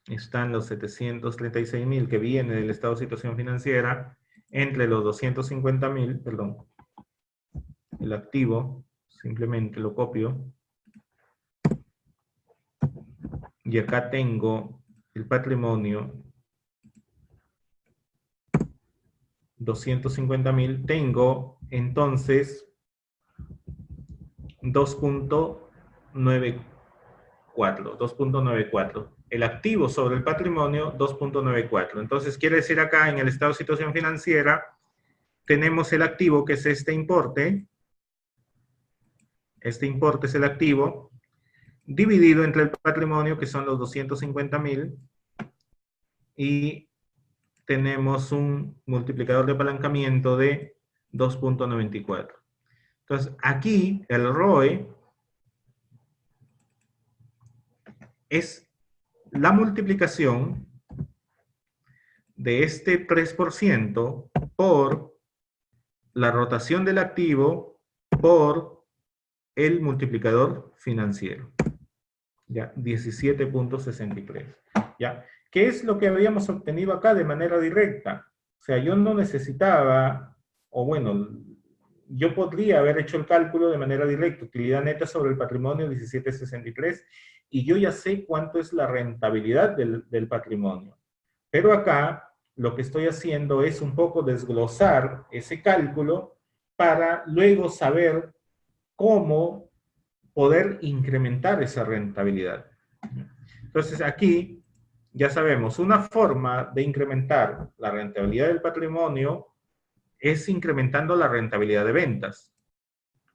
están los 736.000 que viene del estado de situación financiera, entre los 250.000, perdón, el activo, simplemente lo copio, y acá tengo el patrimonio, 250.000, tengo entonces 2.94. El activo sobre el patrimonio, 2.94. Entonces, quiere decir acá en el estado de situación financiera, tenemos el activo que es este importe. Este importe es el activo, dividido entre el patrimonio, que son los 250.000, y tenemos un multiplicador de apalancamiento de 2.94. Entonces, aquí el ROE es la multiplicación de este 3% por la rotación del activo por el multiplicador financiero. Ya, 17.63. ¿Ya? ¿Qué es lo que habíamos obtenido acá de manera directa? O sea, yo no necesitaba, o bueno, yo podría haber hecho el cálculo de manera directa, utilidad neta sobre el patrimonio 17.63, y yo ya sé cuánto es la rentabilidad del patrimonio. Pero acá lo que estoy haciendo es un poco desglosar ese cálculo para luego saber cómo poder incrementar esa rentabilidad. Entonces aquí ya sabemos, una forma de incrementar la rentabilidad del patrimonio es incrementando la rentabilidad de ventas,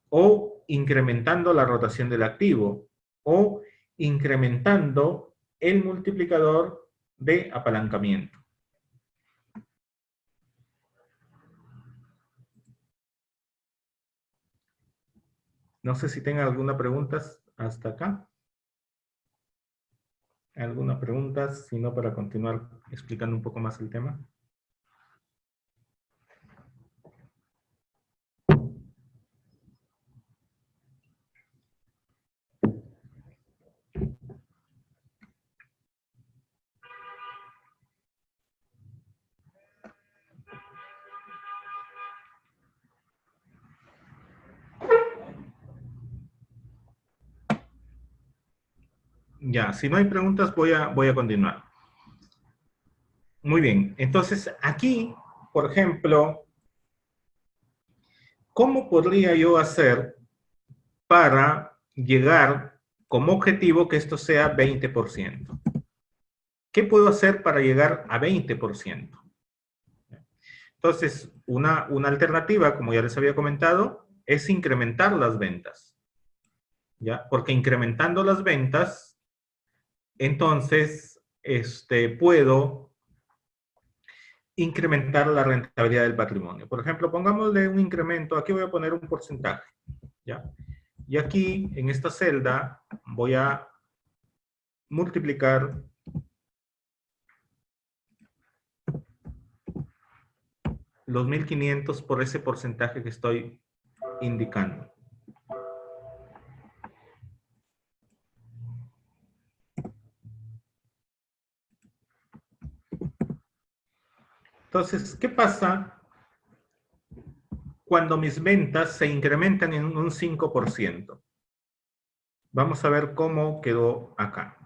o incrementando la rotación del activo, o incrementando el multiplicador de apalancamiento. No sé si tengan alguna pregunta hasta acá. ¿Alguna pregunta? Si no, para continuar explicando un poco más el tema. Ya, si no hay preguntas, voy a continuar. Muy bien, entonces aquí, por ejemplo, ¿cómo podría yo hacer para llegar como objetivo que esto sea 20%? ¿Qué puedo hacer para llegar a 20%? Entonces, una alternativa, como ya les había comentado, es incrementar las ventas. ¿Ya? Porque incrementando las ventas, entonces, puedo incrementar la rentabilidad del patrimonio. Por ejemplo, pongámosle un incremento, aquí voy a poner un porcentaje, ¿ya? Y aquí, en esta celda, voy a multiplicar los 1.500 por ese porcentaje que estoy indicando. Entonces, ¿qué pasa cuando mis ventas se incrementan en un 5%? Vamos a ver cómo quedó acá.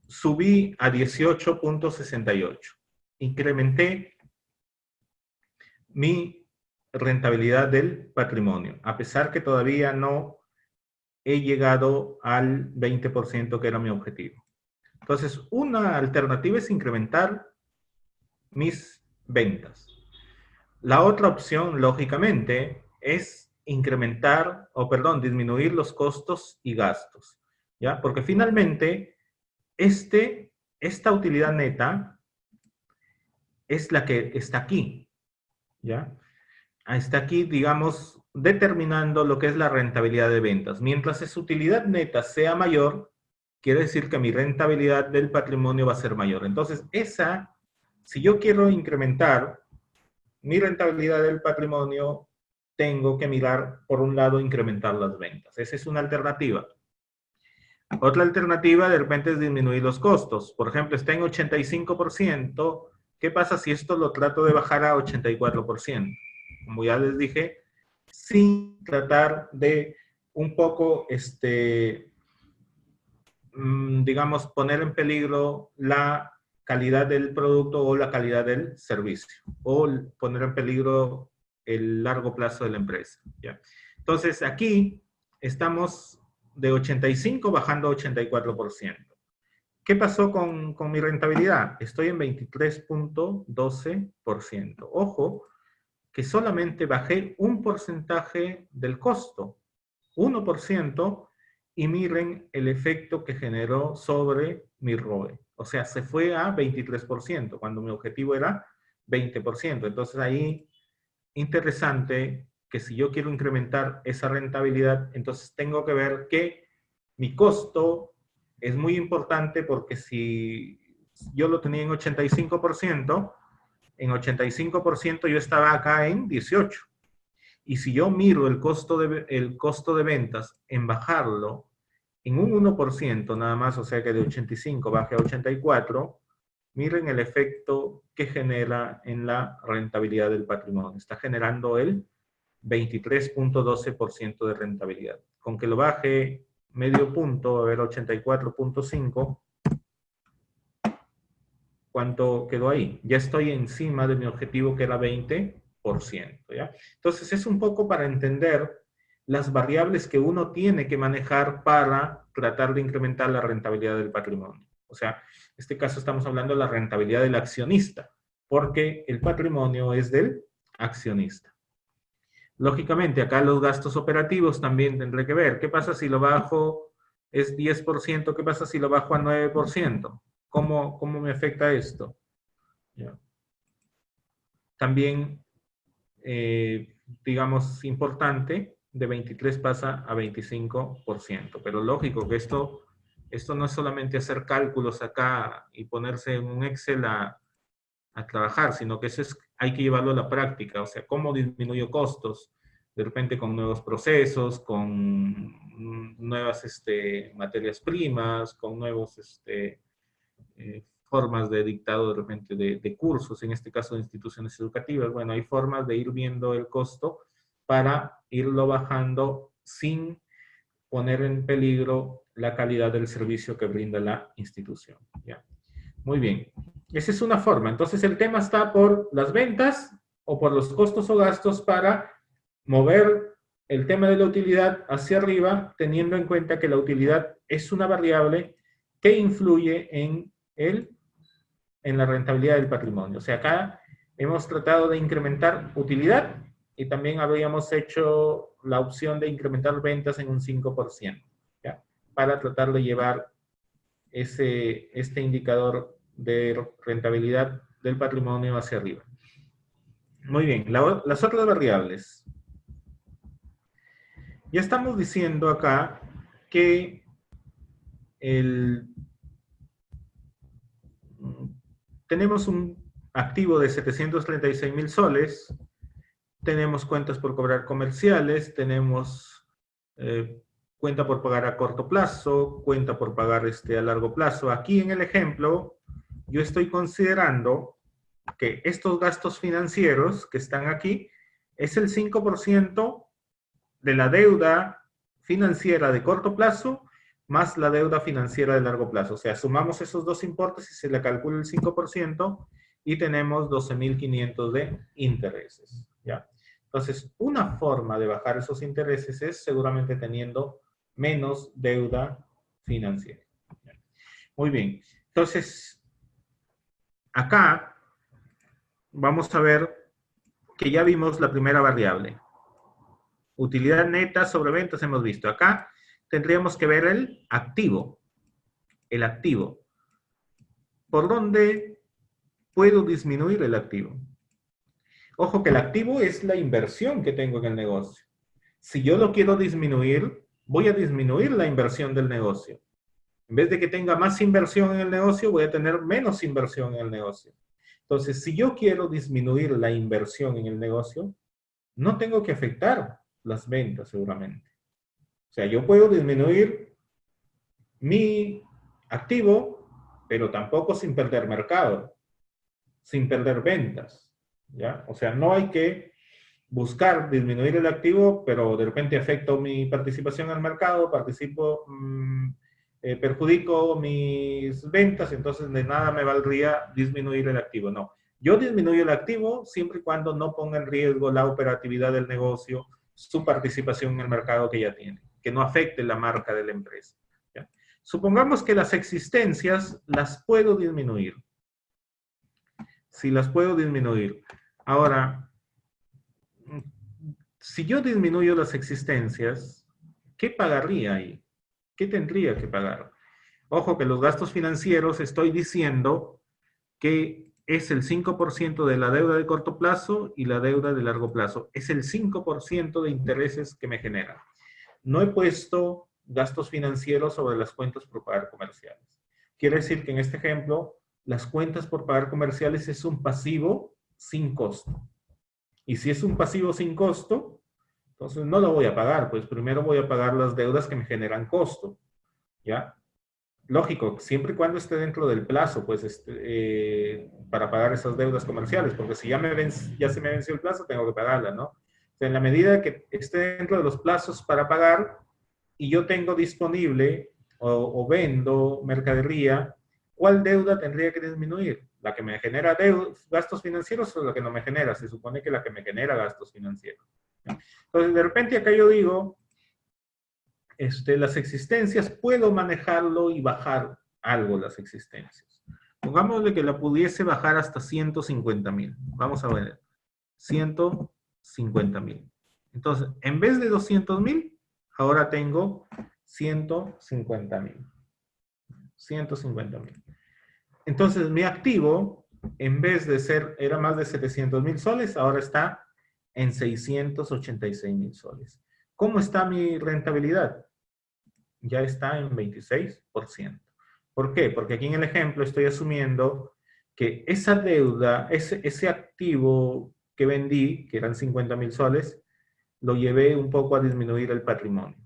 Subí a 18.68. Incrementé mi rentabilidad del patrimonio, a pesar que todavía no he llegado al 20% que era mi objetivo. Entonces, una alternativa es incrementar mis ventas. La otra opción, lógicamente, es disminuir los costos y gastos, ¿ya? Porque finalmente, esta utilidad neta es la que está aquí, ¿ya? Está aquí, digamos, determinando lo que es la rentabilidad de ventas. Mientras esa utilidad neta sea mayor, quiere decir que mi rentabilidad del patrimonio va a ser mayor. Entonces, si yo quiero incrementar mi rentabilidad del patrimonio, tengo que mirar, por un lado, incrementar las ventas. Esa es una alternativa. Otra alternativa, de repente, es disminuir los costos. Por ejemplo, está en 85%. ¿Qué pasa si esto lo trato de bajar a 84%? Como ya les dije, sin tratar de un poco, digamos, poner en peligro la calidad del producto o la calidad del servicio, o poner en peligro el largo plazo de la empresa, ¿ya? Entonces, aquí estamos de 85 bajando a 84%. ¿Qué pasó con mi rentabilidad? Estoy en 23.12%. Ojo, que solamente bajé un porcentaje del costo, 1%, y miren el efecto que generó sobre mi ROE. O sea, se fue a 23%, cuando mi objetivo era 20%. Entonces ahí, interesante que si yo quiero incrementar esa rentabilidad, entonces tengo que ver que mi costo es muy importante, porque si yo lo tenía en 85%, en 85% yo estaba acá en 18. Y si yo miro el costo de ventas en bajarlo en un 1% nada más, o sea que de 85 baje a 84, miren el efecto que genera en la rentabilidad del patrimonio. Está generando el 23.12% de rentabilidad. Con que lo baje medio punto, a ver, 84.5, ¿cuánto quedó ahí? Ya estoy encima de mi objetivo que era 20%, ¿ya? Entonces es un poco para entender las variables que uno tiene que manejar para tratar de incrementar la rentabilidad del patrimonio. O sea, en este caso estamos hablando de la rentabilidad del accionista, porque el patrimonio es del accionista. Lógicamente, acá los gastos operativos también tendré que ver. ¿Qué pasa si lo bajo es 10%? ¿Qué pasa si lo bajo a 9%? ¿Cómo me afecta esto? ¿Ya? También, digamos, importante, de 23 pasa a 25%. Pero lógico que esto no es solamente hacer cálculos acá y ponerse en un Excel a trabajar, sino que eso hay que llevarlo a la práctica. O sea, ¿cómo disminuyo costos? De repente con nuevos procesos, con nuevas materias primas, con nuevos formas de dictado de repente de cursos, en este caso de instituciones educativas. Bueno, hay formas de ir viendo el costo para irlo bajando sin poner en peligro la calidad del servicio que brinda la institución. ¿Ya? Muy bien. Esa es una forma. Entonces el tema está por las ventas o por los costos o gastos para mover el tema de la utilidad hacia arriba, teniendo en cuenta que la utilidad es una variable que influye en la rentabilidad del patrimonio. O sea, acá hemos tratado de incrementar utilidad y también habíamos hecho la opción de incrementar ventas en un 5%, ¿ya? Para tratar de llevar este indicador de rentabilidad del patrimonio hacia arriba. Muy bien, las otras variables. Ya estamos diciendo acá que tenemos un activo de 736,000 soles, tenemos cuentas por cobrar comerciales, tenemos cuenta por pagar a corto plazo, cuenta por pagar a largo plazo. Aquí en el ejemplo, yo estoy considerando que estos gastos financieros que están aquí es el 5% de la deuda financiera de corto plazo más la deuda financiera de largo plazo. O sea, sumamos esos dos importes y se le calcula el 5% y tenemos 12,500 de intereses, ¿ya? Entonces, una forma de bajar esos intereses es seguramente teniendo menos deuda financiera. Muy bien. Entonces, acá vamos a ver que ya vimos la primera variable. Utilidad neta sobre ventas hemos visto. Acá tendríamos que ver el activo. El activo. ¿Por dónde puedo disminuir el activo? Ojo que el activo es la inversión que tengo en el negocio. Si yo lo quiero disminuir, voy a disminuir la inversión del negocio. En vez de que tenga más inversión en el negocio, voy a tener menos inversión en el negocio. Entonces, si yo quiero disminuir la inversión en el negocio, no tengo que afectar las ventas seguramente. O sea, yo puedo disminuir mi activo, pero tampoco sin perder mercado, sin perder ventas, ¿ya? O sea, no hay que buscar disminuir el activo, pero de repente afecto mi participación en el mercado, perjudico mis ventas, entonces de nada me valdría disminuir el activo. No, yo disminuyo el activo siempre y cuando no ponga en riesgo la operatividad del negocio, su participación en el mercado que ya tiene, que no afecte la marca de la empresa, ¿ya? Supongamos que las existencias las puedo disminuir. Si las puedo disminuir. Ahora, si yo disminuyo las existencias, ¿qué pagaría ahí? ¿Qué tendría que pagar? Ojo que los gastos financieros estoy diciendo que es el 5% de la deuda de corto plazo y la deuda de largo plazo. Es el 5% de intereses que me generan. No he puesto gastos financieros sobre las cuentas por pagar comerciales. Quiere decir que en este ejemplo las cuentas por pagar comerciales es un pasivo sin costo. Y si es un pasivo sin costo, entonces no lo voy a pagar, pues primero voy a pagar las deudas que me generan costo, ¿ya? Lógico, siempre y cuando esté dentro del plazo, pues, para pagar esas deudas comerciales, porque si ya se me venció el plazo, tengo que pagarla, ¿no? O sea, en la medida que esté dentro de los plazos para pagar y yo tengo disponible o vendo mercadería, ¿cuál deuda tendría que disminuir? ¿La que me genera gastos financieros o la que no me genera? Se supone que la que me genera gastos financieros. Entonces, de repente acá yo digo, las existencias, puedo manejarlo y bajar algo las existencias. Pongámosle que la pudiese bajar hasta 150,000. Vamos a ver. 150,000. Entonces, en vez de 200,000, ahora tengo 150,000. 150,000. Entonces, mi activo, en vez de ser, era más de 700,000 soles, ahora está en 686,000 soles. ¿Cómo está mi rentabilidad? Ya está en 26%. ¿Por qué? Porque aquí en el ejemplo estoy asumiendo que esa deuda, ese activo que vendí, que eran 50,000 soles, lo llevé un poco a disminuir el patrimonio.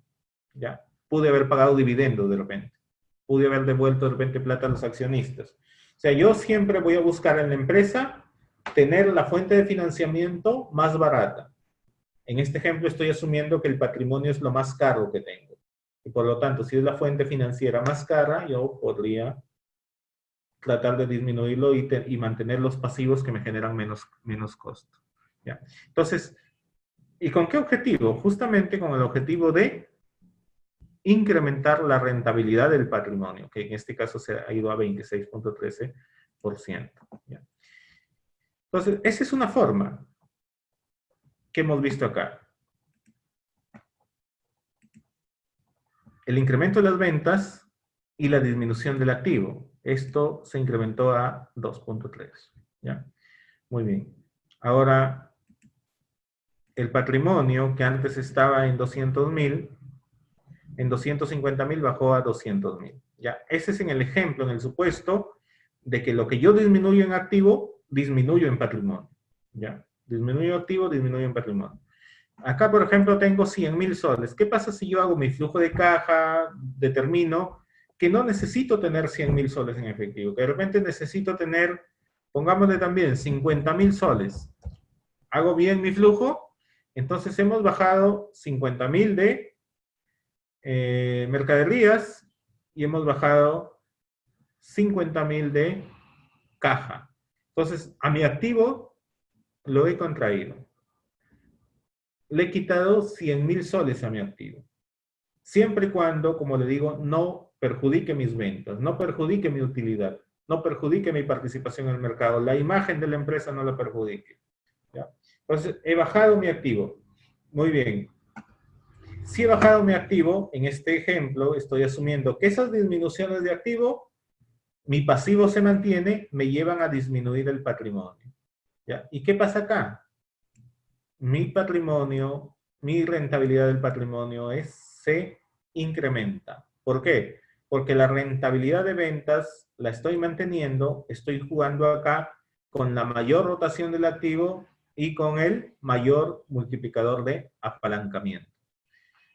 ¿Ya? Pude haber pagado dividendos de repente. Pude haber devuelto de repente plata a los accionistas. O sea, yo siempre voy a buscar en la empresa tener la fuente de financiamiento más barata. En este ejemplo estoy asumiendo que el patrimonio es lo más caro que tengo. Y por lo tanto, si es la fuente financiera más cara, yo podría tratar de disminuirlo y mantener los pasivos que me generan menos costo. ¿Ya? Entonces, ¿y con qué objetivo? Justamente con el objetivo de incrementar la rentabilidad del patrimonio, que en este caso se ha ido a 26.13%. ¿Ya? Entonces, esa es una forma que hemos visto acá. El incremento de las ventas y la disminución del activo. Esto se incrementó a 2.3. ¿Ya? Muy bien. Ahora, el patrimonio que antes estaba en 200,000, en 250,000 bajó a 200,000. ¿Ya? Ese es en el ejemplo, en el supuesto de que lo que yo disminuyo en activo, disminuyo en patrimonio. ¿Ya? Disminuyo activo, disminuyo en patrimonio. Acá, por ejemplo, tengo 100,000 soles. ¿Qué pasa si yo hago mi flujo de caja, determino que no necesito tener 100,000 soles en efectivo? Que de repente necesito tener, pongámosle también, 50,000 soles. Hago bien mi flujo, entonces hemos bajado 50,000 de mercaderías y hemos bajado 50,000 de caja. Entonces, a mi activo lo he contraído. Le he quitado 100,000 soles a mi activo. Siempre y cuando, como le digo, no perjudique mis ventas, no perjudique mi utilidad, no perjudique mi participación en el mercado, la imagen de la empresa no la perjudique. ¿Ya? Entonces, he bajado mi activo. Muy bien. Si he bajado mi activo, en este ejemplo, estoy asumiendo que esas disminuciones de activo, mi pasivo se mantiene, me llevan a disminuir el patrimonio. ¿Ya? ¿Y qué pasa acá? Mi patrimonio, mi rentabilidad del patrimonio se incrementa. ¿Por qué? Porque la rentabilidad de ventas la estoy manteniendo, estoy jugando acá con la mayor rotación del activo y con el mayor multiplicador de apalancamiento.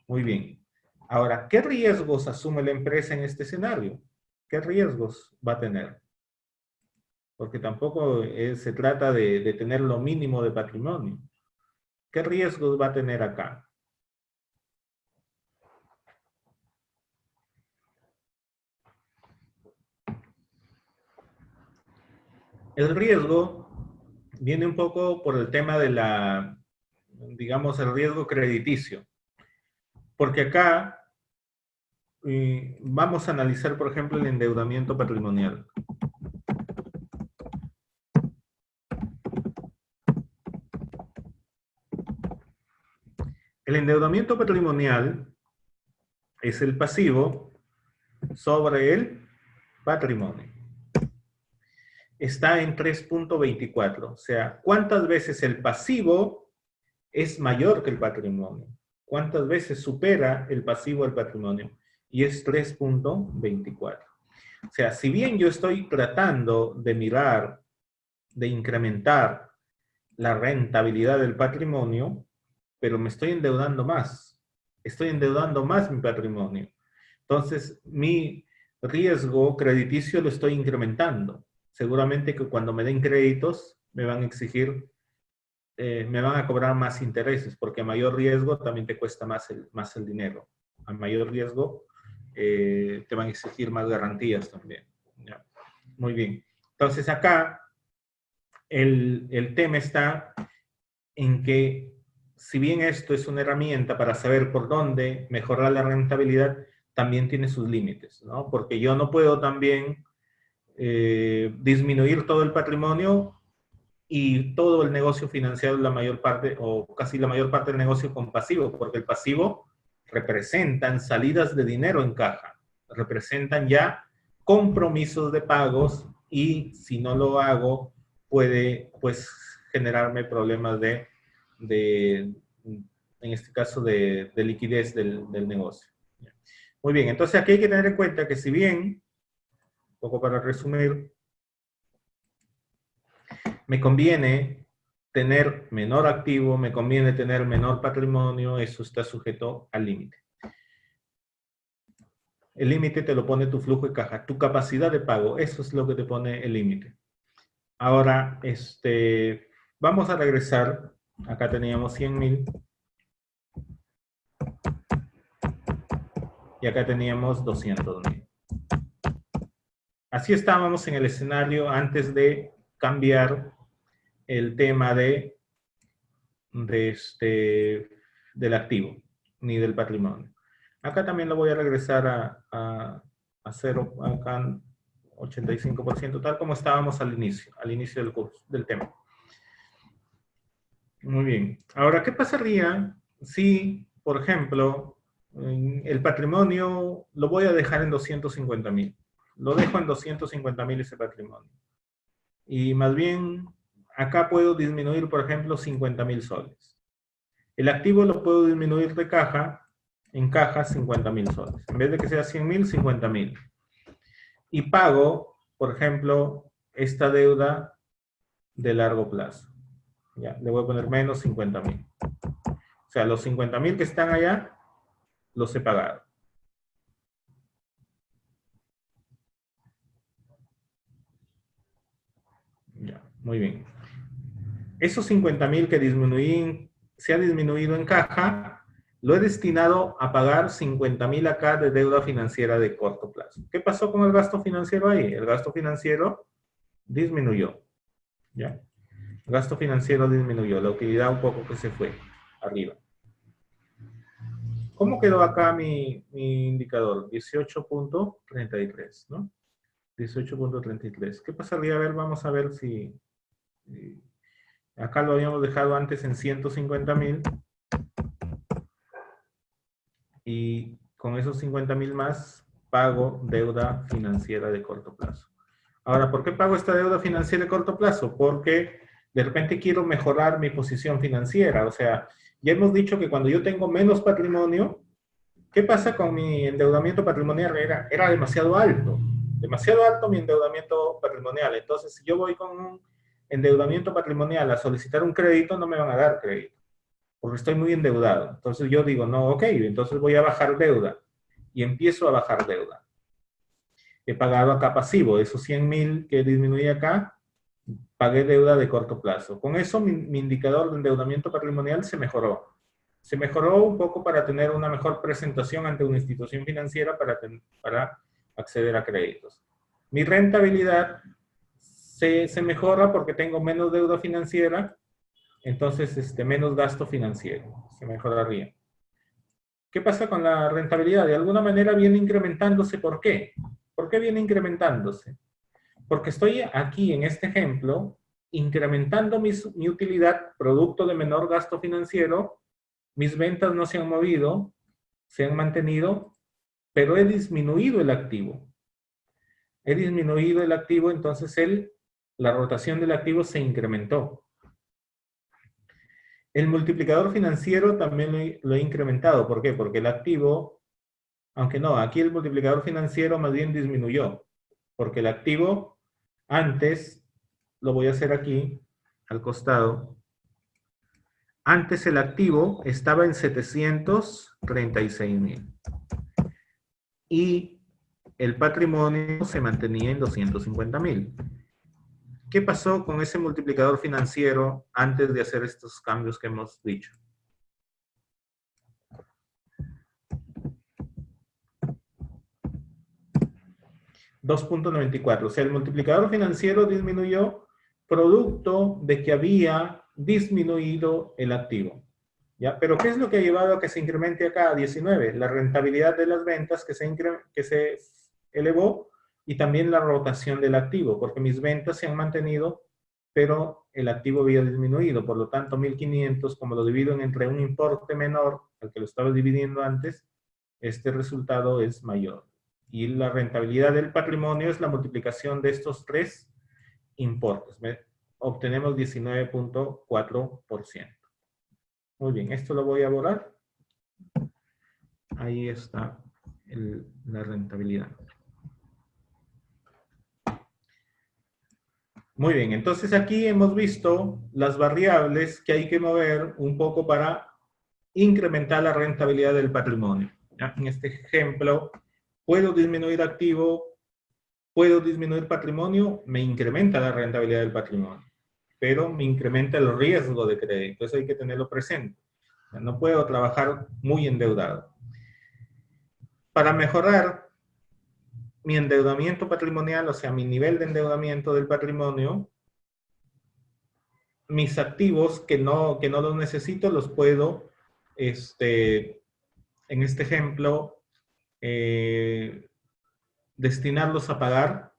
Muy bien. Ahora, ¿qué riesgos asume la empresa en este escenario? ¿Qué riesgos va a tener? Porque tampoco se trata de tener lo mínimo de patrimonio. ¿Qué riesgos va a tener acá? El riesgo viene un poco por el tema de digamos, el riesgo crediticio. Porque acá vamos a analizar, por ejemplo, el endeudamiento patrimonial. El endeudamiento patrimonial es el pasivo sobre el patrimonio. Está en 3.24. O sea, ¿cuántas veces el pasivo es mayor que el patrimonio? ¿Cuántas veces supera el pasivo al patrimonio? Y es 3.24. O sea, si bien yo estoy tratando de mirar, de incrementar la rentabilidad del patrimonio, pero me estoy endeudando más. Estoy endeudando más mi patrimonio. Entonces, mi riesgo crediticio lo estoy incrementando. Seguramente que cuando me den créditos, me van a exigir, me van a cobrar más intereses, porque a mayor riesgo también te cuesta más el dinero. A mayor riesgo, te van a exigir más garantías también. ¿Ya? Muy bien. Entonces, acá, el tema está en que, si bien esto es una herramienta para saber por dónde mejorar la rentabilidad, también tiene sus límites, ¿no? Porque yo no puedo también disminuir todo el patrimonio y todo el negocio financiado, la mayor parte, o casi la mayor parte del negocio con pasivo, porque el pasivo representan salidas de dinero en caja, representan ya compromisos de pagos, y si no lo hago, puede, pues, generarme problemas en este caso, de liquidez del negocio. Muy bien, entonces aquí hay que tener en cuenta que, si bien, un poco para resumir, me conviene tener menor activo, me conviene tener menor patrimonio, eso está sujeto al límite. El límite te lo pone tu flujo de caja, tu capacidad de pago, eso es lo que te pone el límite. Ahora, vamos a regresar, acá teníamos 100,000, y acá teníamos 200,000. Así estábamos en el escenario antes de cambiar el tema del activo, ni del patrimonio. Acá también lo voy a regresar a cero, acá 85%, tal como estábamos al inicio del curso, del tema. Muy bien. Ahora, ¿qué pasaría si, por ejemplo, el patrimonio lo voy a dejar en 250,000? Lo dejo en 250,000 ese patrimonio. Y más bien, acá puedo disminuir, por ejemplo, 50,000 soles. El activo lo puedo disminuir de caja, en caja, 50,000 soles. En vez de que sea 100,000, 50,000. Y pago, por ejemplo, esta deuda de largo plazo. Ya, le voy a poner menos 50,000. O sea, los 50,000 que están allá, los he pagado. Ya, muy bien. Esos 50,000 que se ha disminuido en caja, lo he destinado a pagar 50,000 acá de deuda financiera de corto plazo. ¿Qué pasó con el gasto financiero ahí? El gasto financiero disminuyó. ¿Ya? El gasto financiero disminuyó, la utilidad un poco que se fue arriba. ¿Cómo quedó acá mi indicador? 18.33, ¿no? 18.33. ¿Qué pasaría? A ver, vamos a ver si... acá lo habíamos dejado antes en 150,000. Y con esos 50,000 más, pago deuda financiera de corto plazo. Ahora, ¿por qué pago esta deuda financiera de corto plazo? Porque de repente quiero mejorar mi posición financiera. O sea, ya hemos dicho que cuando yo tengo menos patrimonio, ¿qué pasa con mi endeudamiento patrimonial? Era demasiado alto. Demasiado alto mi endeudamiento patrimonial. Entonces, si yo voy con un endeudamiento patrimonial a solicitar un crédito, no me van a dar crédito, porque estoy muy endeudado. Entonces yo digo, no, ok, entonces voy a bajar deuda. Y empiezo a bajar deuda. He pagado acá pasivo, esos 100,000 que disminuí acá, pagué deuda de corto plazo. Con eso mi indicador de endeudamiento patrimonial se mejoró. Se mejoró un poco para tener una mejor presentación ante una institución financiera para acceder a créditos. Mi rentabilidad se mejora porque tengo menos deuda financiera, entonces menos gasto financiero. Se mejoraría. ¿Qué pasa con la rentabilidad? De alguna manera viene incrementándose. ¿Por qué? ¿Por qué viene incrementándose? Porque estoy aquí, en este ejemplo, incrementando mi utilidad, producto de menor gasto financiero. Mis ventas no se han movido, se han mantenido, pero he disminuido el activo. He disminuido el activo, entonces la rotación del activo se incrementó. El multiplicador financiero también lo he incrementado. ¿Por qué? Porque el activo, aunque no, aquí el multiplicador financiero más bien disminuyó. Porque el activo, antes, lo voy a hacer aquí, al costado. Antes el activo estaba en 736.000. Y el patrimonio se mantenía en 250.000. ¿Qué pasó con ese multiplicador financiero antes de hacer estos cambios que hemos dicho? $2.94. O sea, el multiplicador financiero disminuyó producto de que había disminuido el activo. ¿Ya? Pero ¿qué es lo que ha llevado a que se incremente acá a 19? La rentabilidad de las ventas que se elevó y también la rotación del activo, porque mis ventas se han mantenido, pero el activo había disminuido. Por lo tanto, 1.500, como lo divido entre un importe menor al que lo estaba dividiendo antes, este resultado es mayor. Y la rentabilidad del patrimonio es la multiplicación de estos tres importes. Obtenemos 19.4%. Muy bien, esto lo voy a borrar. Ahí está la rentabilidad. Muy bien, entonces aquí hemos visto las variables que hay que mover un poco para incrementar la rentabilidad del patrimonio. ¿Ya? En este ejemplo, puedo disminuir activo, puedo disminuir patrimonio, me incrementa la rentabilidad del patrimonio, pero me incrementa el riesgo de crédito. Eso hay que tenerlo presente. No puedo trabajar muy endeudado. Para mejorar mi endeudamiento patrimonial, o sea, mi nivel de endeudamiento del patrimonio, mis activos que no los necesito, los puedo, en este ejemplo, destinarlos a pagar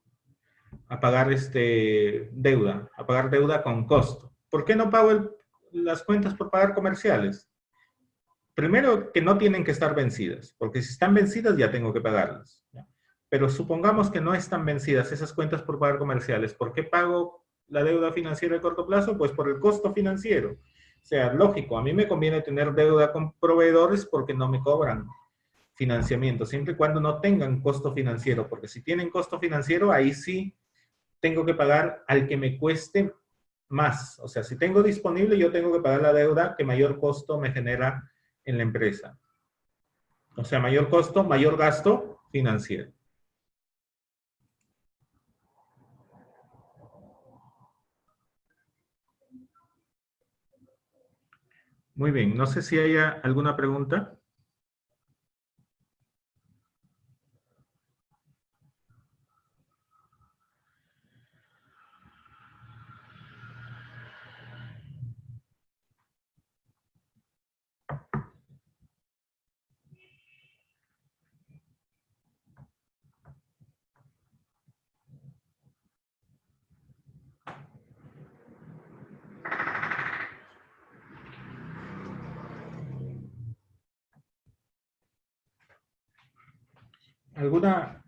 deuda con costo. ¿Por qué no pago las cuentas por pagar comerciales? Primero, que no tienen que estar vencidas, porque si están vencidas ya tengo que pagarlas. ¿Ya? Pero supongamos que no están vencidas esas cuentas por pagar comerciales. ¿Por qué pago la deuda financiera de corto plazo? Pues por el costo financiero. O sea, lógico, a mí me conviene tener deuda con proveedores porque no me cobran financiamiento, siempre y cuando no tengan costo financiero, porque si tienen costo financiero, ahí sí tengo que pagar al que me cueste más. O sea, si tengo disponible, yo tengo que pagar la deuda que mayor costo me genera en la empresa. O sea, mayor costo, mayor gasto financiero. Muy bien, no sé si haya alguna pregunta.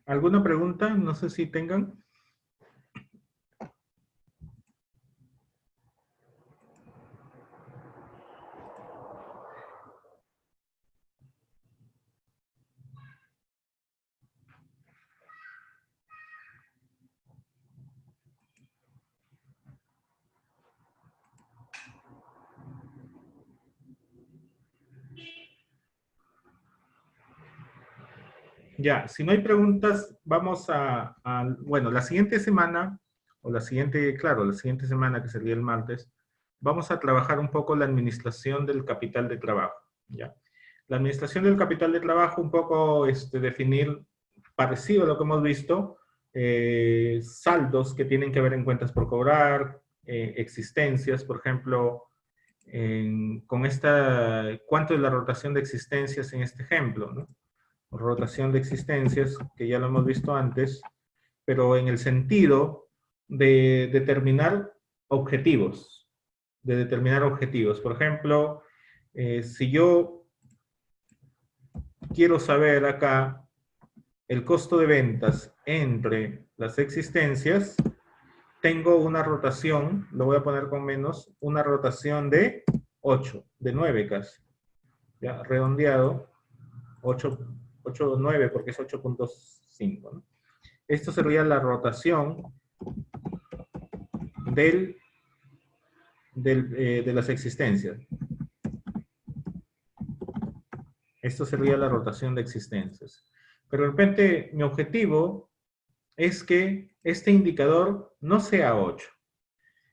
¿Alguna pregunta? No sé si tengan. Ya, si no hay preguntas, vamos bueno, la siguiente semana, o la siguiente semana, que sería el martes, vamos a trabajar un poco la administración del capital de trabajo, ¿ya? La administración del capital de trabajo, un poco definir, parecido a lo que hemos visto, saldos que tienen que ver en cuentas por cobrar, existencias, por ejemplo, ¿cuánto es la rotación de existencias en este ejemplo, ¿no? Rotación de existencias, que ya lo hemos visto antes, pero en el sentido de determinar objetivos. Por ejemplo, si yo quiero saber acá el costo de ventas entre las existencias, tengo una rotación, lo voy a poner con menos, una rotación de 8, de 9 casi. Ya, redondeado, 8, 9 porque es 8.5, ¿no? Esto sería la rotación de las existencias. Esto sería la rotación de existencias. Pero de repente mi objetivo es que este indicador no sea 8.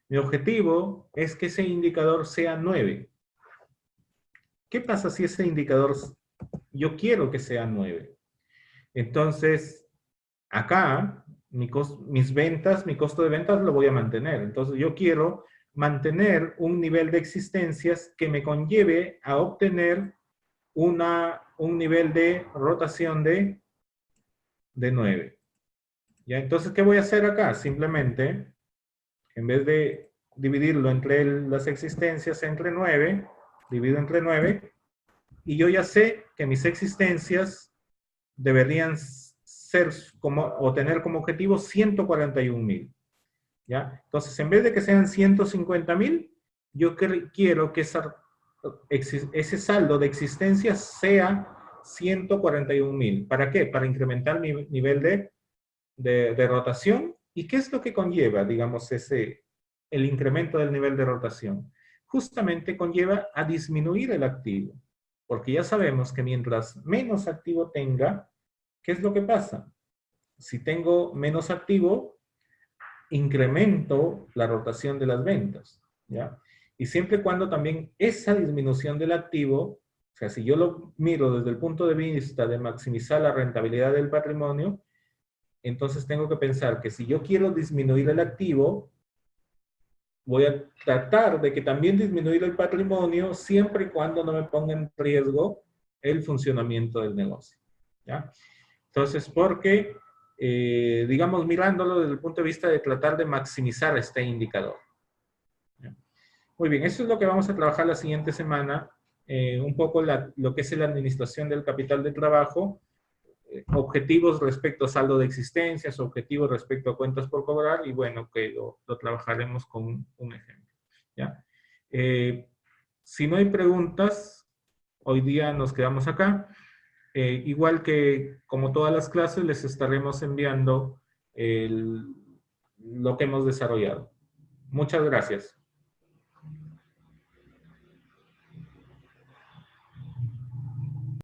Mi objetivo es que ese indicador sea 9. ¿Qué pasa si ese indicador yo quiero que sea 9? Entonces, acá, mis ventas, mi costo de ventas lo voy a mantener. Entonces, yo quiero mantener un nivel de existencias que me conlleve a obtener un nivel de rotación de 9. ¿Ya? Entonces, ¿qué voy a hacer acá? Simplemente, en vez de dividirlo entre las existencias entre 9, divido entre 9, y yo ya sé que mis existencias deberían ser o tener como objetivo 141.000. ¿Ya? Entonces, en vez de que sean 150.000, yo quiero que ese saldo de existencias sea 141.000. ¿Para qué? Para incrementar mi nivel de rotación. ¿Y qué es lo que conlleva, digamos, el incremento del nivel de rotación? Justamente conlleva a disminuir el activo. Porque ya sabemos que mientras menos activo tenga, ¿qué es lo que pasa? Si tengo menos activo, incremento la rotación de las ventas, ¿ya? Y siempre y cuando también esa disminución del activo, o sea, si yo lo miro desde el punto de vista de maximizar la rentabilidad del patrimonio, entonces tengo que pensar que si yo quiero disminuir el activo, voy a tratar de que también disminuir el patrimonio siempre y cuando no me ponga en riesgo el funcionamiento del negocio, ¿ya? Entonces, porque, digamos, mirándolo desde el punto de vista de tratar de maximizar este indicador. ¿Ya? Muy bien, eso es lo que vamos a trabajar la siguiente semana, un poco lo que es la administración del capital de trabajo, objetivos respecto a saldo de existencias, objetivos respecto a cuentas por cobrar, y bueno, que lo trabajaremos con un ejemplo, ¿ya? Si no hay preguntas, hoy día nos quedamos acá. Igual que como todas las clases, les estaremos enviando lo que hemos desarrollado. Muchas gracias.